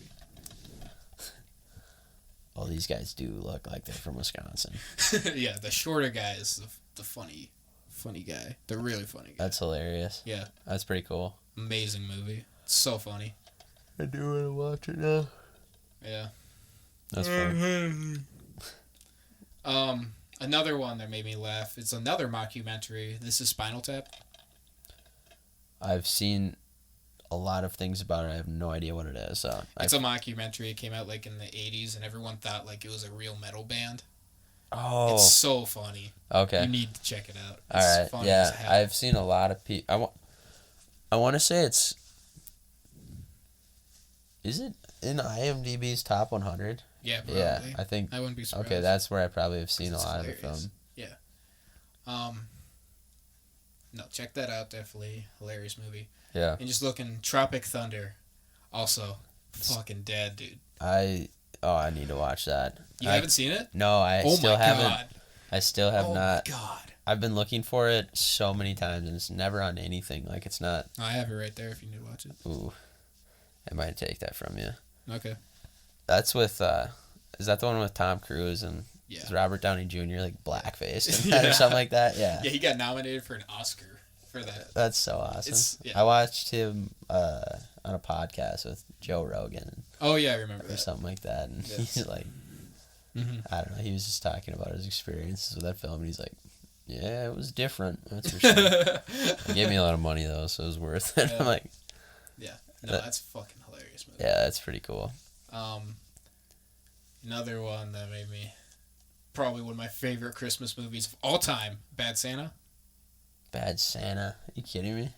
All these guys do look like they're from Wisconsin. Yeah, the shorter guy is the funny guy. The really funny guy. That's hilarious. Yeah. That's pretty cool. Amazing movie. It's so funny. I do want to watch it now. Yeah. That's fun. Another one that made me laugh. It's another mockumentary. This is Spinal Tap. I've seen a lot of things about it. I have no idea what it is. So it's a mockumentary. It came out like in the 80s, and everyone thought like it was a real metal band. Oh. It's so funny. Okay. You need to check it out. It's all right. funny Yeah, as hell. I've seen a lot of people. I want to say it's. Is it in IMDb's top 100? Yeah, probably. Yeah, I think. I wouldn't be surprised. Okay, that's where I probably have seen a lot hilarious. of the film. Yeah. No, check that out. Definitely hilarious movie. Yeah. And just looking, Tropic Thunder, also fucking dead, dude. I need to watch that. You haven't seen it? No, I still haven't. I still have not. Oh my god. I've been looking for it so many times, and it's never on anything. Like, it's not. I have it right there if you need to watch it. Ooh. I might take that from you. Okay. That's with, is that the one with Tom Cruise and is Robert Downey Jr. like blackface or something like that? Yeah. Yeah, he got nominated for an Oscar for that. That's so awesome. I watched him on a podcast with Joe Rogan. Oh, yeah, I remember that. Or something like that. And he's like, I don't know, he was just talking about his experiences with that film, and he's like, yeah, it was different. That's for sure. He gave me a lot of money, though, so it was worth it. I'm like... Yeah. No, that's fucking hilarious, movie. Yeah, that's pretty cool. Another one that made me probably one of my favorite Christmas movies of all time, Bad Santa. Bad Santa? Are you kidding me?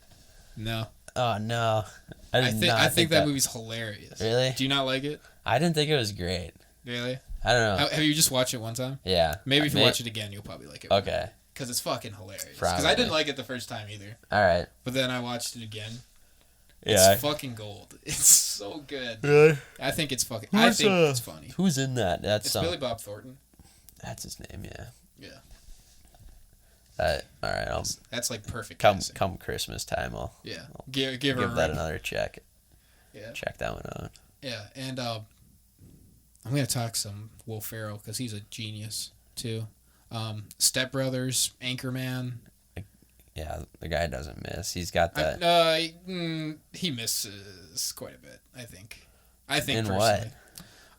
No. Oh, no. I think that movie's hilarious. Really? Do you not like it? I didn't think it was great. Really? I don't know. Have you just watched it one time? Yeah. Maybe if you watch it again, you'll probably like it. Okay. Because it's fucking hilarious. Because I didn't like it the first time either. All right. But then I watched it again. Yeah. It's fucking gold. It's so good. Really? I think it's fucking... I think it's funny. Who's in that? It's Billy Bob Thornton. That's his name, yeah. Yeah. All right. That's like perfect. Come Christmas time, I'll give that another check. Yeah. Check that one out. Yeah, and I'm gonna talk some Will Ferrell because he's a genius too. Step Brothers, Anchorman. Yeah, the guy doesn't miss. He's got that. He misses quite a bit. I think. In personally.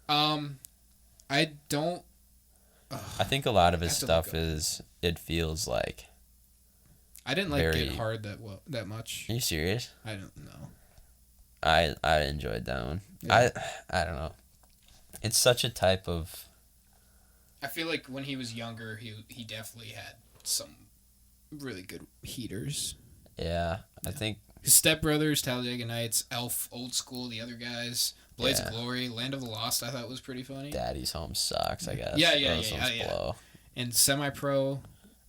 what? I don't. I think a lot of his stuff is. It feels like. I didn't like Get Hard that much. Are you serious? I don't know. I enjoyed that one. Yeah. I don't know. It's such a type of. I feel like when he was younger, he definitely had some really good heaters. Yeah, I think. His Step Brothers, Talladega Nights, Elf, Old School, the other guys, Blades of Glory, Land of the Lost. I thought was pretty funny. Daddy's Home sucks. I guess. Yeah. And Semi Pro.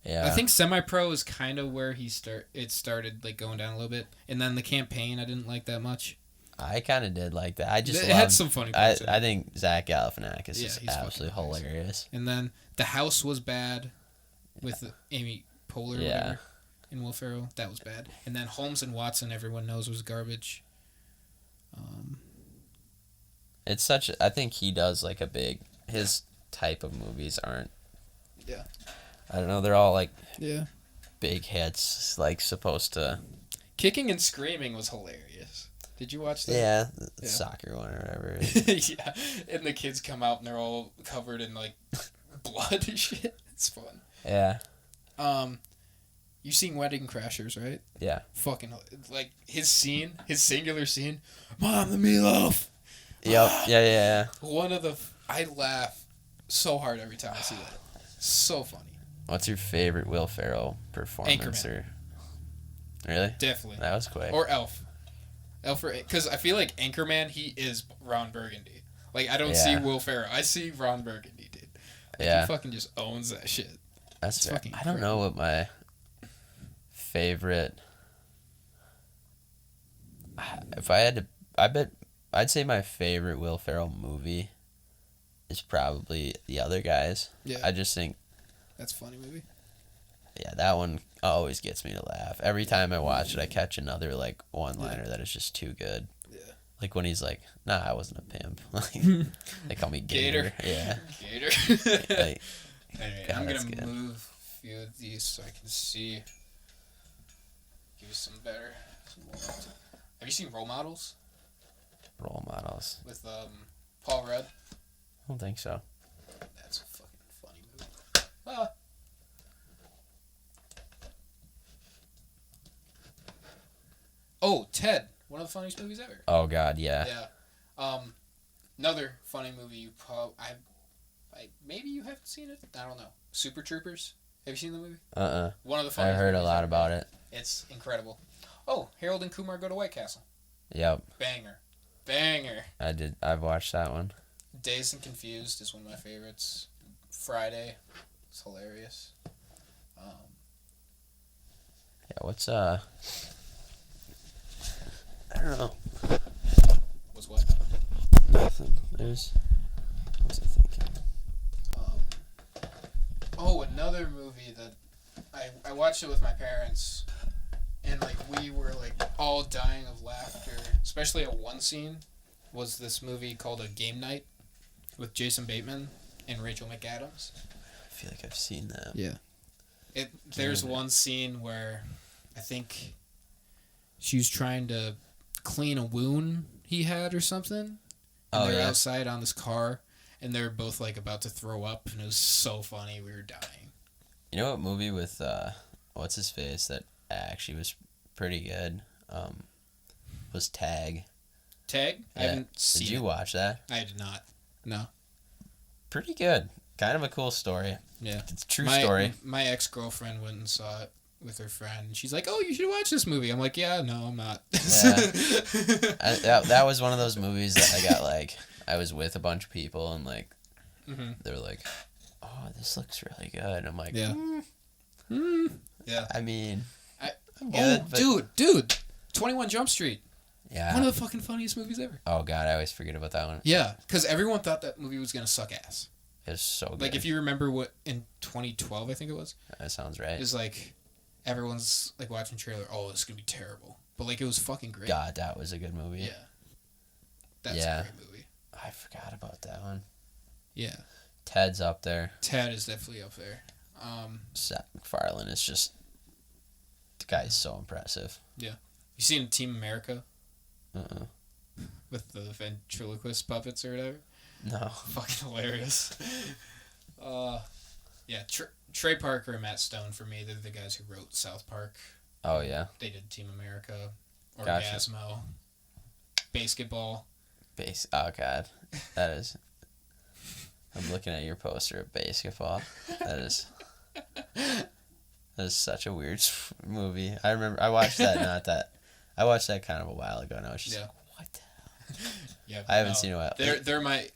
Yeah. I think semi-pro is kind of where it started like going down a little bit, and then the campaign I didn't like that much. I kind of did like that. I just It loved, had some funny parts. I think Zach Galifianakis Yeah, is he's absolutely fucking amazing. hilarious. And then The House was bad with Amy Poehler. Yeah. Whatever, and Will Ferrell. That was bad. And then Holmes and Watson, everyone knows, was garbage. It's such. I think he does like his type of movies aren't. Yeah. I don't know. They're all like Yeah. big hits, like supposed to. Kicking and Screaming was hilarious. Did you watch that? Yeah, the Yeah. soccer one or whatever. Yeah, and the kids come out and they're all covered in like blood and shit. It's fun. Yeah. You seen Wedding Crashers, right? Yeah. Fucking like his singular scene. Mom, the meatloaf. Yep. Yeah. One of the I laugh so hard every time I see that. So funny. What's your favorite Will Ferrell performance? Anchorman. Really? Definitely. That was quick. Or Elf. Because I feel like Anchorman, he is Ron Burgundy. Like, I don't see Will Ferrell. I see Ron Burgundy, dude. Like, he fucking just owns that shit. That's fair. I don't know what my favorite... If I had to... I'd say my favorite Will Ferrell movie is probably The Other Guys. Yeah. I just think... That's a funny movie. Yeah, that one always gets me to laugh. Every time I watch it, I catch another, like, one-liner that is just too good. Yeah. Like when he's like, "Nah, I wasn't a pimp." Like, they call me Gator. Yeah. Gator. Like, anyway, God, I'm that's going to good. move a few of these so I can see. Give you some better. Have you seen Role Models? Role models. With Paul Rudd? I don't think so. That's a fucking funny movie. Ah. Oh, Ted. One of the funniest movies ever. Oh God, yeah. Yeah. Another funny movie you probably... maybe you haven't seen it? I don't know. Super Troopers? Have you seen the movie? One of the I funniest heard a movies lot ever. about it. It's incredible. Oh, Harold and Kumar Go to White Castle. Yep. Banger. I've watched that one. Dazed and Confused is one of my favorites. Friday. It's hilarious. Yeah. What's I don't know. Was what? Nothing. What's I thinking? Another movie that I watched it with my parents, and like we were like all dying of laughter, especially at one scene. Was this movie called A Game Night with Jason Bateman and Rachel McAdams? I feel like I've seen that. Yeah. There's one scene where I think she was trying to clean a wound he had or something. And they're outside on this car, and they're both like about to throw up, and it was so funny. We were dying. You know what movie with what's his face that actually was pretty good? Was Tag. Tag? Yeah. I haven't seen it. Did you watch that? I did not. No. Pretty good. Kind of a cool story. Yeah. It's a true story. My ex-girlfriend went and saw it with her friend. She's like, "Oh, you should watch this movie." I'm like, "Yeah, no, I'm not." Yeah. That was one of those movies that I got like, I was with a bunch of people and like, they were like, "Oh, this looks really good." I'm like, yeah. Yeah. I mean, I'm Oh, good, but... dude. 21 Jump Street. Yeah. One of the fucking funniest movies ever. Oh, God, I always forget about that one. Yeah, because everyone thought that movie was going to suck ass. It was so good. Like, if you remember what, in 2012, I think it was. That sounds right. It was like, everyone's like watching trailer, oh, this is going to be terrible. But like, it was fucking great. God, that was a good movie. Yeah. That's a great movie. I forgot about that one. Yeah. Ted's up there. Ted is definitely up there. Seth MacFarlane is just... The guy is so impressive. Yeah. You seen Team America? Uh-uh. With the ventriloquist puppets or whatever? No. Fucking hilarious. Yeah, Trey Parker and Matt Stone, for me, they're the guys who wrote South Park. Oh, yeah. They did Team America, Gotcha. Orgasmo, Basketball. Oh, God. That is... I'm looking at your poster of Basketball. That is such a weird movie. I remember... I watched that I watched that kind of a while ago, and I was just like, what the hell? Yeah, I haven't seen it in a while. They're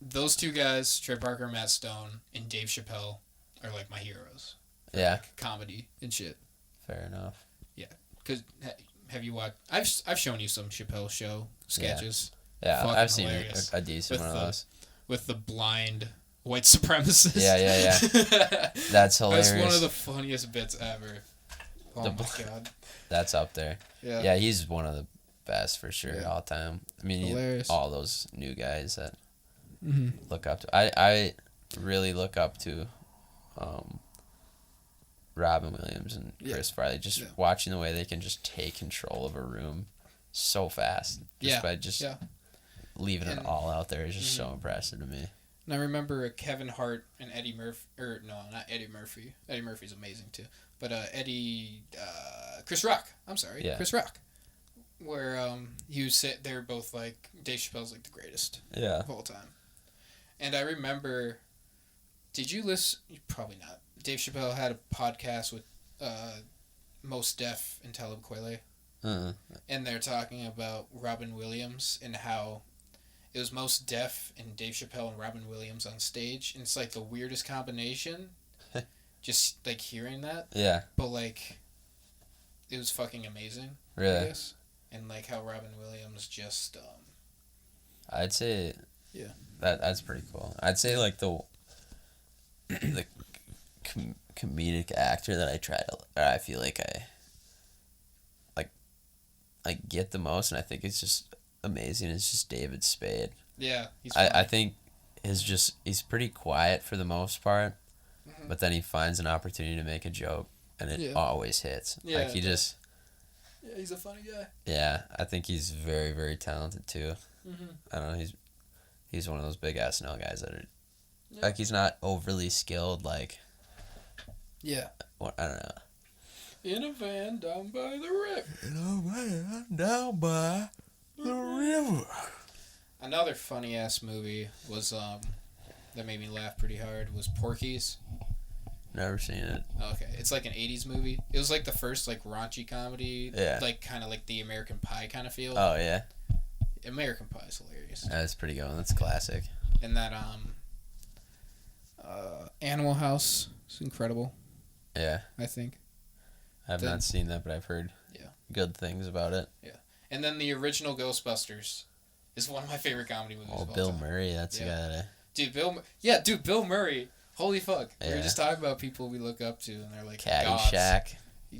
those two guys, Trey Parker and Matt Stone, and Dave Chappelle, are like my heroes. for Yeah. like comedy and shit. Fair enough. Cause have you watched? I've shown you some Chappelle Show sketches. Yeah, Fucking I've seen hilarious. a decent With one of those. with the blind white supremacist. Yeah. That's hilarious. That's one of the funniest bits ever. Oh The my god. That's up there. Yeah. Yeah, he's one of the best for sure Yeah. all time. I mean, Hilarious. all those new guys that Mm-hmm. look up to. I really look up to Robin Williams and Chris Farley. Just watching the way they can just take control of a room so fast. Just by just leaving it all out there is just so impressive to me. And I remember Kevin Hart and Eddie Murphy, or no, not Eddie Murphy. Eddie Murphy's amazing too. But Chris Rock. I'm sorry, Chris Rock. Where they're both like Dave Chappelle's like the greatest of all time. And I remember, did you listen? Probably not. Dave Chappelle had a podcast with Mos Def and Talib Kweli. And they're talking about Robin Williams and how it was Mos Def and Dave Chappelle and Robin Williams on stage. And it's like the weirdest combination. Just like hearing that. Yeah. But like, it was fucking amazing. Really? I guess. And like how Robin Williams just. I'd say. Yeah. That's pretty cool. I'd say like the comedic actor that I feel like I get the most, and I think it's just amazing. It's just David Spade. Yeah, I think he's pretty quiet for the most part, but then he finds an opportunity to make a joke, and it always hits. Yeah, like he just. Yeah, he's a funny guy. Yeah, I think he's very, very talented too. I don't know. He's one of those big SNL guys that are like he's not overly skilled. Like. Yeah. What I don't know. In a van down by the river. Another funny ass movie was that made me laugh pretty hard was Porky's. Never seen it. Okay, it's like an 80s movie. It was like the first like raunchy comedy. Yeah. Like kind of like the American Pie kind of feel. Oh yeah. American Pie is hilarious. That's pretty good. That's classic. And that Animal House is incredible. Yeah. I think. I have not seen that, but I've heard good things about it. Yeah. And then the original Ghostbusters is one of my favorite comedy movies. Oh, of all Bill time. Murray, that's the guy that Dude, Bill Murray. Holy fuck. We were just talking about people we look up to, and they're like Caddyshack.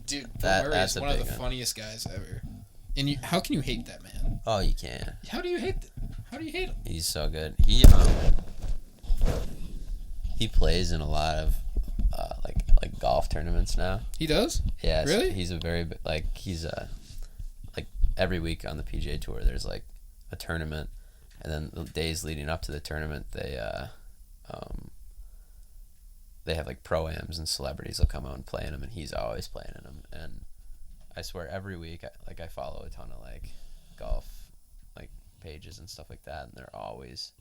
Dude, Bill Murray is one of the funniest guys ever. And how can you hate that man? Oh, you can't. How do you hate him? He's so good. He plays in a lot of like golf tournaments now. He does? Yeah. Really? He's every week on the PGA Tour there's like a tournament, and then the days leading up to the tournament they have like pro-ams and celebrities will come out and play in them, and he's always playing in them. And I swear every week I follow a ton of like golf like pages and stuff like that, and they're always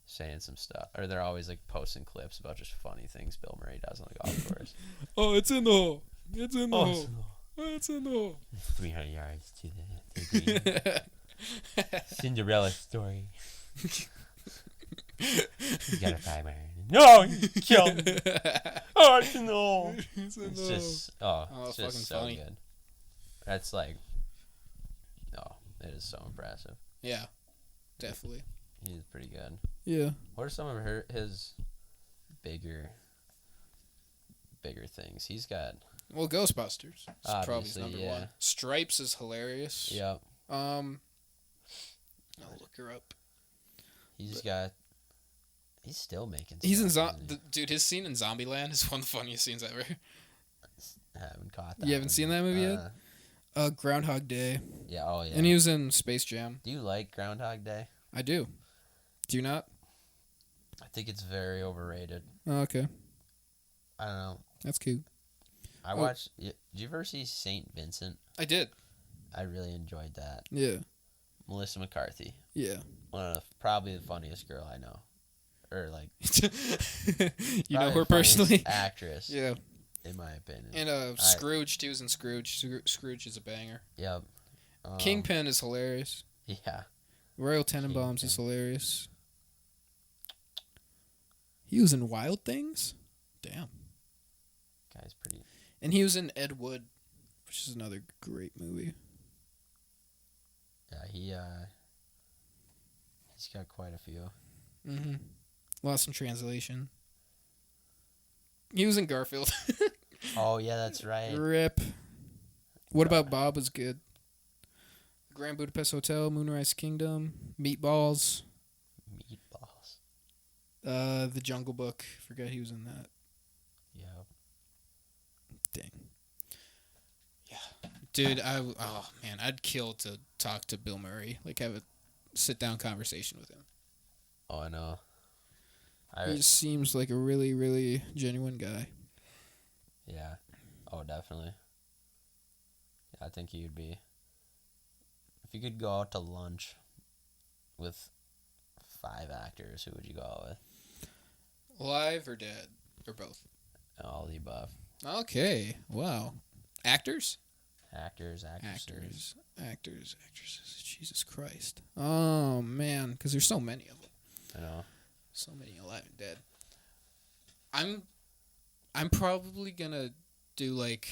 saying some stuff, or they're always like posting clips about just funny things Bill Murray does on the golf course. Oh, it's in the hole. It's in the hole. It's in the hole. 300 yards to the green. Cinderella story. You got a 5 iron. No, you killed me. Oh, it's in the hole. It's just it's just so funny. Good. That's like, it is so impressive. Yeah, definitely. He's pretty good. Yeah. What are some of his bigger things? He's got. Well, Ghostbusters is probably number one. Yeah. Stripes is hilarious. Yep. I'll look her up. He's still making. He's in dude. His scene in Zombieland is one of the funniest scenes ever. I haven't caught that. You haven't seen that movie yet? Groundhog Day. Yeah. Oh yeah. And he was in Space Jam. Do you like Groundhog Day? I do. Do you not? I think it's very overrated. Oh, okay. I don't know. That's cute. I watched. Did you ever see Saint Vincent? I did. I really enjoyed that. Yeah. Melissa McCarthy. Yeah. Probably the funniest girl I know, or like. You know her personally. Actress. Yeah. In my opinion. And Scrooge. He was in Scrooge. Scrooge is a banger. Yep. Kingpin is hilarious. Yeah. Royal Tenenbaums is hilarious. He was in Wild Things? Damn. Guy's pretty And he was in Ed Wood, which is another great movie. Yeah, he's got quite a few. Mm-hmm. Lost in Translation. He was in Garfield. Oh yeah, that's right. Rip. What About Bob was good. Grand Budapest Hotel, Moonrise Kingdom, Meatballs, Meatballs. The Jungle Book. Forgot he was in that. Yeah. Dang. Yeah. Dude, oh man, I'd kill to talk to Bill Murray. Like have a sit down conversation with him. Oh, I know. He just seems like a really, really genuine guy. Yeah. Oh, definitely. Yeah, I think you'd be. If you could go out to lunch with 5 actors, who would you go out with? Live or dead? Or both? All the above. Okay. Wow. Actors? Actors, actresses. Actresses. Jesus Christ. Oh, man. Because there's so many of them. I know. So many alive and dead. I'm probably going to do, like,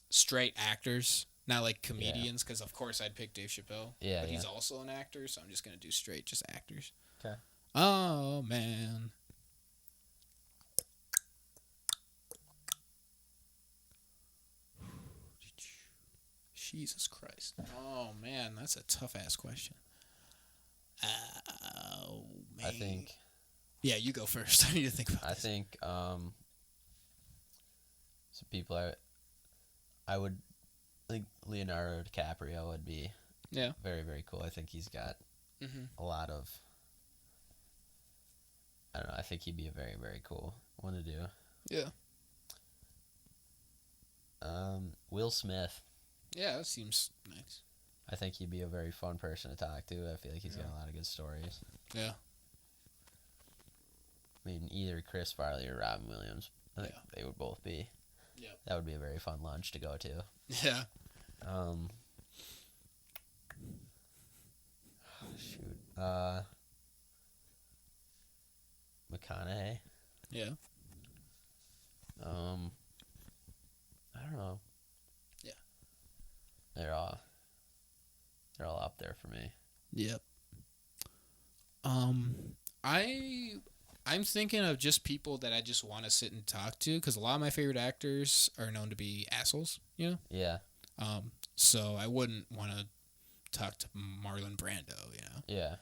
straight actors. Not like comedians, because of course I'd pick Dave Chappelle. Yeah, but yeah. he's also an actor, so I'm just going to do straight just actors. Okay. Oh, man. Jesus Christ. Oh, man, that's a tough-ass question. Oh, man. I think. Yeah, you go first. I need to think about I this. think. Some people I would think Leonardo DiCaprio would be. Yeah. Very, very cool. I think he's got a lot of. I don't know. I think he'd be a very, very cool one to do. Yeah. Will Smith. Yeah, that seems nice. I think he'd be a very fun person to talk to. I feel like he's got a lot of good stories. Yeah. I mean, either Chris Farley or Robin Williams. I think they would both be. Yep. That would be a very fun lunch to go to. Yeah. Shoot. McConaughey. Yeah. I don't know. Yeah. They're all up there for me. Yep. I'm thinking of just people that I just want to sit and talk to, because a lot of my favorite actors are known to be assholes, you know? Yeah. So I wouldn't want to talk to Marlon Brando, you know? Yeah.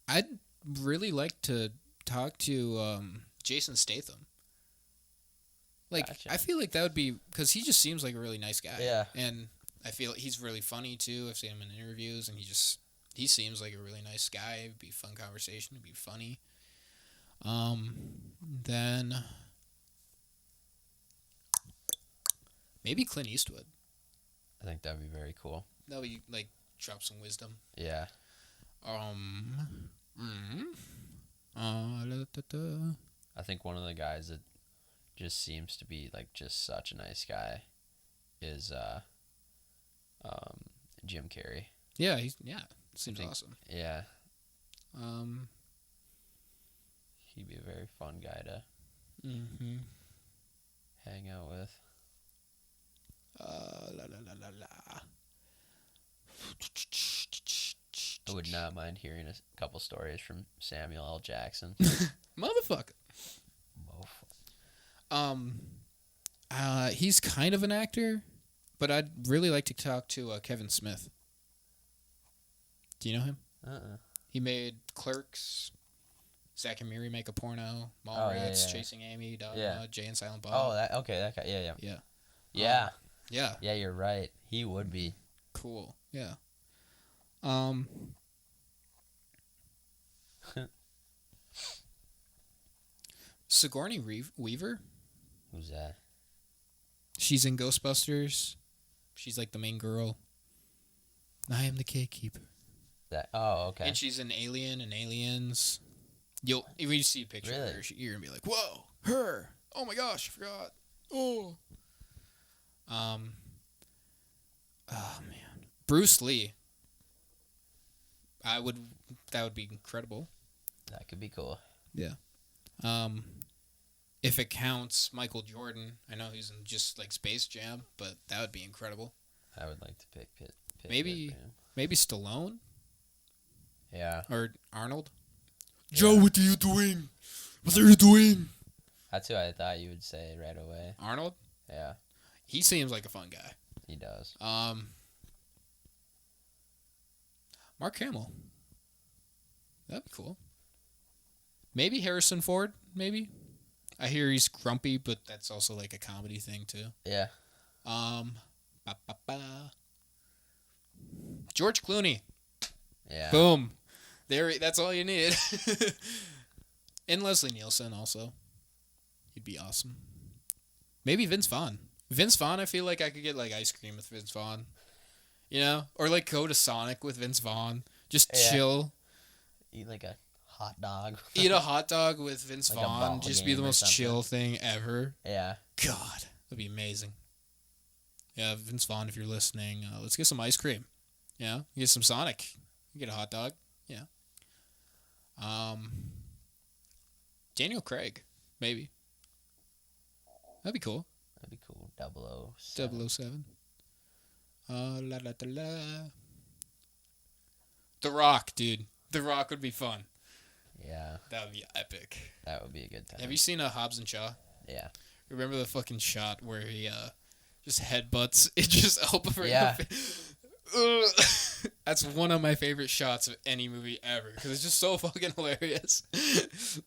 I'd really like to talk to Jason Statham. Like, Gotcha. I feel like that would be, because he just seems like a really nice guy. Yeah. And I feel like he's really funny, too. I've seen him in interviews, and he seems like a really nice guy. It'd be a fun conversation. It'd be funny. Then maybe Clint Eastwood. I think that'd be very cool. That would, like, drop some wisdom. Yeah. Da, I think one of the guys that just seems to be like just such a nice guy is Jim Carrey. Yeah, seems awesome. Yeah. He'd be a very fun guy to hang out with. I would not mind hearing a couple stories from Samuel L. Jackson. Motherfucker. He's kind of an actor, but I'd really like to talk to Kevin Smith. Do you know him? He made Clerks, Zack and Miri Make a Porno, Mallrats, Chasing Amy, Dogma, Jay and Silent Bob. Oh, that guy. Yeah. Yeah. Yeah, you're right. He would be. Cool. Yeah. Sigourney Weaver. Who's that? She's in Ghostbusters. She's like the main girl. I am the gatekeeper. Okay. And she's an alien in Aliens. When you see a picture of her, you're gonna be like, "Whoa, her! Oh my gosh, I forgot." Oh. Oh man, Bruce Lee. That would be incredible. That could be cool. Yeah. If it counts, Michael Jordan. I know he's in just like Space Jam, but that would be incredible. I would like to pick Maybe Pitt, man. maybe Stallone Yeah. or Arnold. Yeah. Joe, what are you doing? What are you doing? That's who I thought you would say right away. Arnold. Yeah, He seems like a fun guy. he does. Mark Hamill. That'd be cool. Maybe Harrison Ford. Maybe. I hear he's grumpy, but that's also like a comedy thing too. Yeah. Ba, ba, ba. George Clooney. Yeah. Boom. There. That's all you need. And Leslie Nielsen also. He'd be awesome. Maybe Vince Vaughn. Vince Vaughn, I feel like I could get like ice cream with Vince Vaughn. You know? Or like go to Sonic with Vince Vaughn. Just Yeah. chill. Eat like a hot dog. Eat a hot dog with Vince Like a Vaughn. ball Just be game the or most something. chill thing ever. Yeah. God. That'd be amazing. Yeah, Vince Vaughn, if you're listening, let's get some ice cream. Yeah? Get some Sonic. Get a hot dog. Yeah. Daniel Craig. Maybe. That'd be cool. That'd be cool. 007. 007. La la la la. The Rock, dude. The Rock would be fun. Yeah, That would be epic. that would be a good time. Have you seen Hobbs and Shaw? Yeah. Remember the fucking shot where he just headbutts it just open for Yeah. That's one of my favorite shots of any movie ever because it's just so fucking hilarious. That's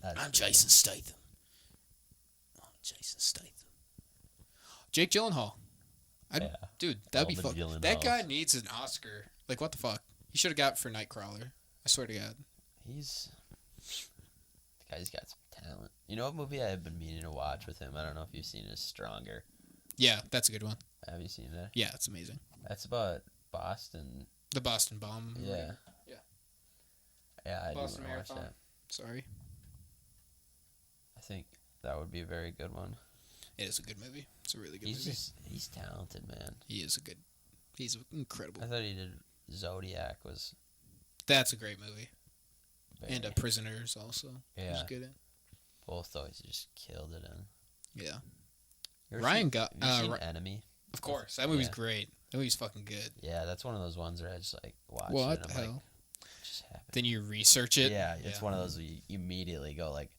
I'm Jason Statham. Jake Gyllenhaal. Yeah. Dude, that'd be All the fun. That guy Gyllenhaals. needs an Oscar. Like, what the fuck? He should have got for Nightcrawler. I swear to God. The guy's got some talent. You know what movie I've been meaning to watch with him? I don't know if you've seen it. Is Stronger. Yeah, that's a good one. Have you seen that? Yeah, it's amazing. That's about Boston. The Boston Bomb. Yeah. Yeah. Yeah, I do want Boston to watch Marathon. that. Sorry. I think that would be a very good one. It is a good movie. It's a really good movie. He's talented, man. He's incredible. I thought he did Zodiac was That's a great movie. very, And Prisoners also. He was Yeah. good in. both those he just killed it in. Yeah. You ever Ryan seen- got. have you seen Ri- Enemy? of course. That movie's Yeah. great. That movie's fucking good. Yeah, that's one of those ones where I just like watch What it the and I'm hell? like, what just happened? Then you research it. Yeah, it's one of those where you immediately go like,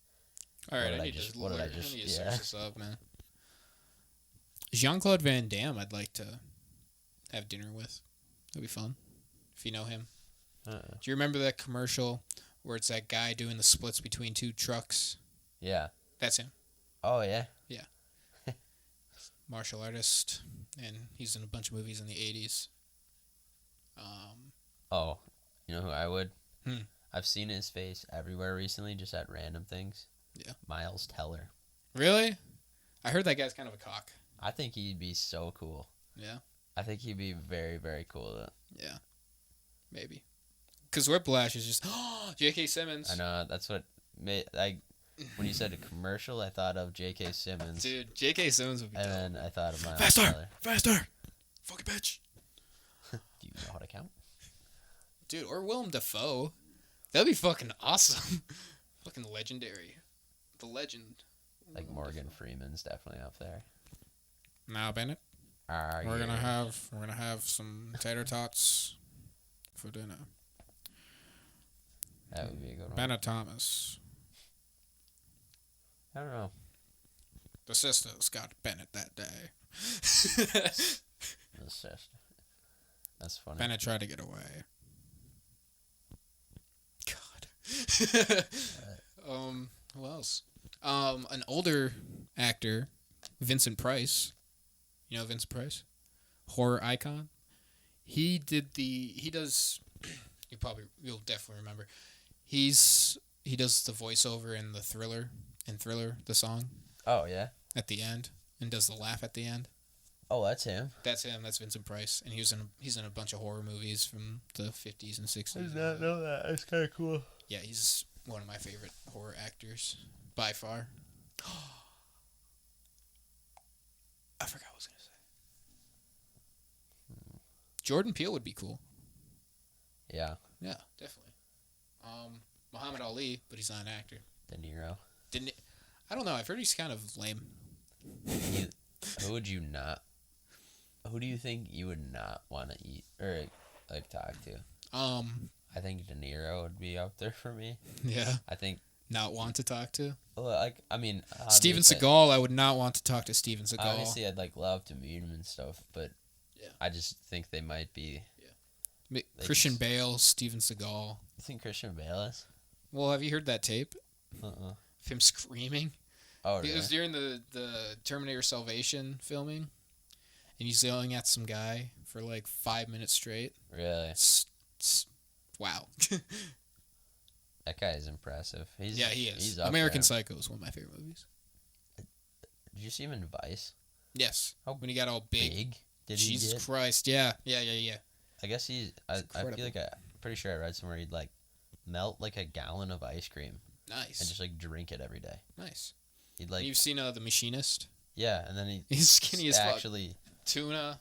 All right, What did I I need just- to what did I learn- just- need to yeah. search this up, man. Jean-Claude Van Damme, I'd like to have dinner with. That'd be fun. If you know him. Do you remember that commercial where it's that guy doing the splits between two trucks? yeah. That's him. Oh yeah. Martial artist. And he's in a bunch of movies in the 80s. Oh, you know who I would? Hmm. I've seen his face everywhere recently, just at random things. Yeah. Miles Teller. Really? I heard that guy's kind of a cock. I think he'd be so cool. Yeah? I think he'd be very, very cool. Yeah. Maybe. Because Whiplash is just, J.K. Simmons. I know that's what made when you said a commercial, I thought of J.K. Simmons, Dude, J.K. Simmons would be dope. and then I thought of Miles Faster! Teller. Faster! Fucking bitch! Do you know how to count? Dude, or Willem Dafoe. That'd be fucking awesome. Fucking legendary. The legend. Like Morgan Freeman's definitely up there. Now, Bennett, Are we're you? gonna have some tater tots for dinner. That would be a good one. Bennett Thomas. I don't know. The sisters got Bennett that day. That's just that's funny. Bennett tried to get away. God. Who else? An older actor, Vincent Price. You know Vincent Price? Horror icon. He does you'll definitely remember. He does the voiceover in Thriller the song Oh yeah. at the end and does the laugh at the end. Oh, that's him. That's him. That's Vincent Price, and he's in a bunch of horror movies from the 50s and 60s. I did not know that. That's kind of cool. Yeah, he's one of my favorite horror actors by far. I forgot what I was gonna say. Jordan Peele would be cool. Yeah. Yeah, definitely. Muhammad Ali, but he's not an actor. De Niro. Didn't? I don't know. I've heard he's kind of lame. You, who would you not? Who do you think you would not want to eat or like talk to? I think De Niro would be up there for me. Yeah. I think not want to talk to. Well, like I mean, Steven Seagal. I would not want to talk to Steven Seagal. Obviously, I'd like love to meet him and stuff, but yeah, I just think they might be. Yeah. Christian Bale, Steven Seagal. You think Christian Bale is? Well, have you heard that tape? Uh-uh. Of him screaming. Oh, really? It was during the Terminator Salvation filming, and he's yelling at some guy for like 5 minutes straight. Really? Wow. That guy is impressive. He is. He's American Psycho is one of my favorite movies. Did you see him in Vice? Yes. When he got all big. Did Jesus he get? Christ. Yeah. I guess I feel like I'm pretty sure I read somewhere he'd like melt like a gallon of ice cream. Nice. And just like drink it every day. Nice. He'd like. You've seen The Machinist? Yeah, and then he's skinny as fuck. Actually. Tuna.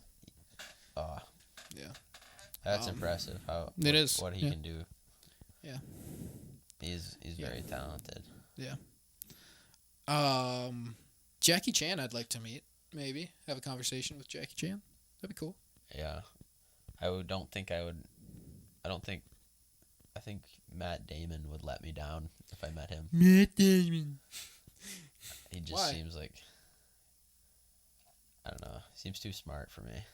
Oh. Yeah. That's impressive. What he can do. Yeah. He's very talented. Yeah. Jackie Chan I'd like to meet, maybe. Have a conversation with Jackie Chan. That'd be cool. Yeah. I think Matt Damon would let me down if I met him. Matt Damon. He just seems like, I don't know, seems too smart for me.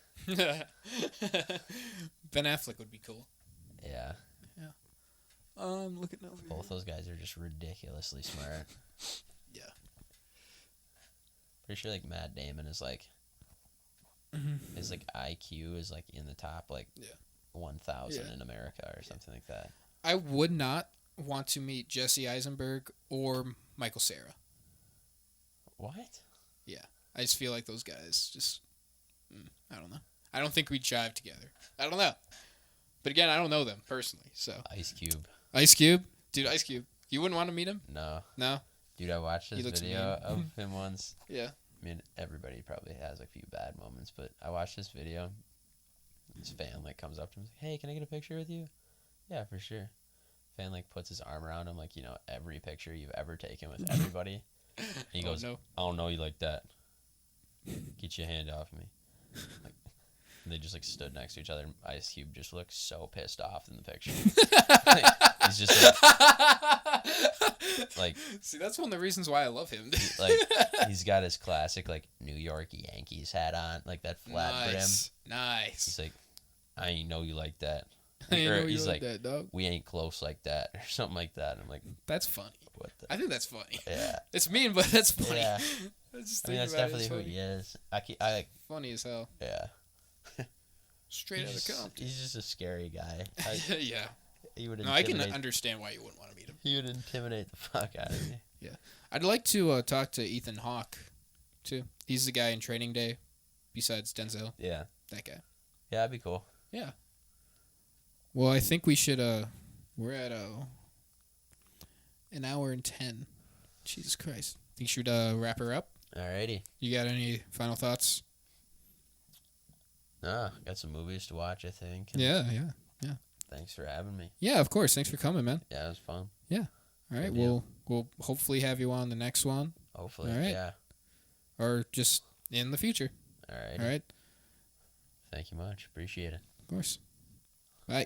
Ben Affleck would be cool. Yeah. Look at both those guys are just ridiculously smart. Yeah. Pretty sure like Matt Damon is like his like IQ is like in the top like 1,000 in America or something like that. I would not want to meet Jesse Eisenberg or Michael Cera. What? Yeah. I just feel like those guys just I don't know. I don't think we'd jive together. I don't know. But again, I don't know them personally, so. Ice Cube. Ice Cube? Dude, Ice Cube. You wouldn't want to meet him? No. No? Dude, I watched this video of him once. Yeah. I mean, everybody probably has a few bad moments, but I watched this video. This fan like comes up to him, like, "Hey, can I get a picture with you?" Yeah, for sure. Fan like puts his arm around him, like every picture you've ever taken with everybody. And he goes, no. "I don't know you like that. Get your hand off me." Like, and they just like stood next to each other. And Ice Cube just looked so pissed off in the picture. He's just like, see, that's one of the reasons why I love him. He's got his classic like New York Yankees hat on, like that flat brim. Nice. He's like, "I ain't know you like that." He's like that, dog. "We ain't close like that," or something like that. I'm like, that's funny. I think that's funny. Yeah. It's mean, but that's funny. Yeah. That's definitely who he is. I like. Funny as hell. Yeah. Straight out of Compton. He's just a scary guy. Yeah. He would. No, I can understand why you wouldn't want to meet him. He would intimidate the fuck out of me. Yeah, I'd like to talk to Ethan Hawke, too. He's the guy in Training Day, besides Denzel. Yeah. That guy. Yeah, that'd be cool. Yeah. Well, I think we should. We're at an hour and 10. Jesus Christ. Think you should wrap her up? Alrighty. You got any final thoughts? Nah, got some movies to watch, I think. Yeah. Thanks for having me. Yeah, of course. Thanks for coming, man. Yeah, it was fun. Yeah. All right. We'll hopefully have you on the next one. Hopefully. All right. Yeah. Or just in the future. All right. All right. Thank you much. Appreciate it. Of course. Bye.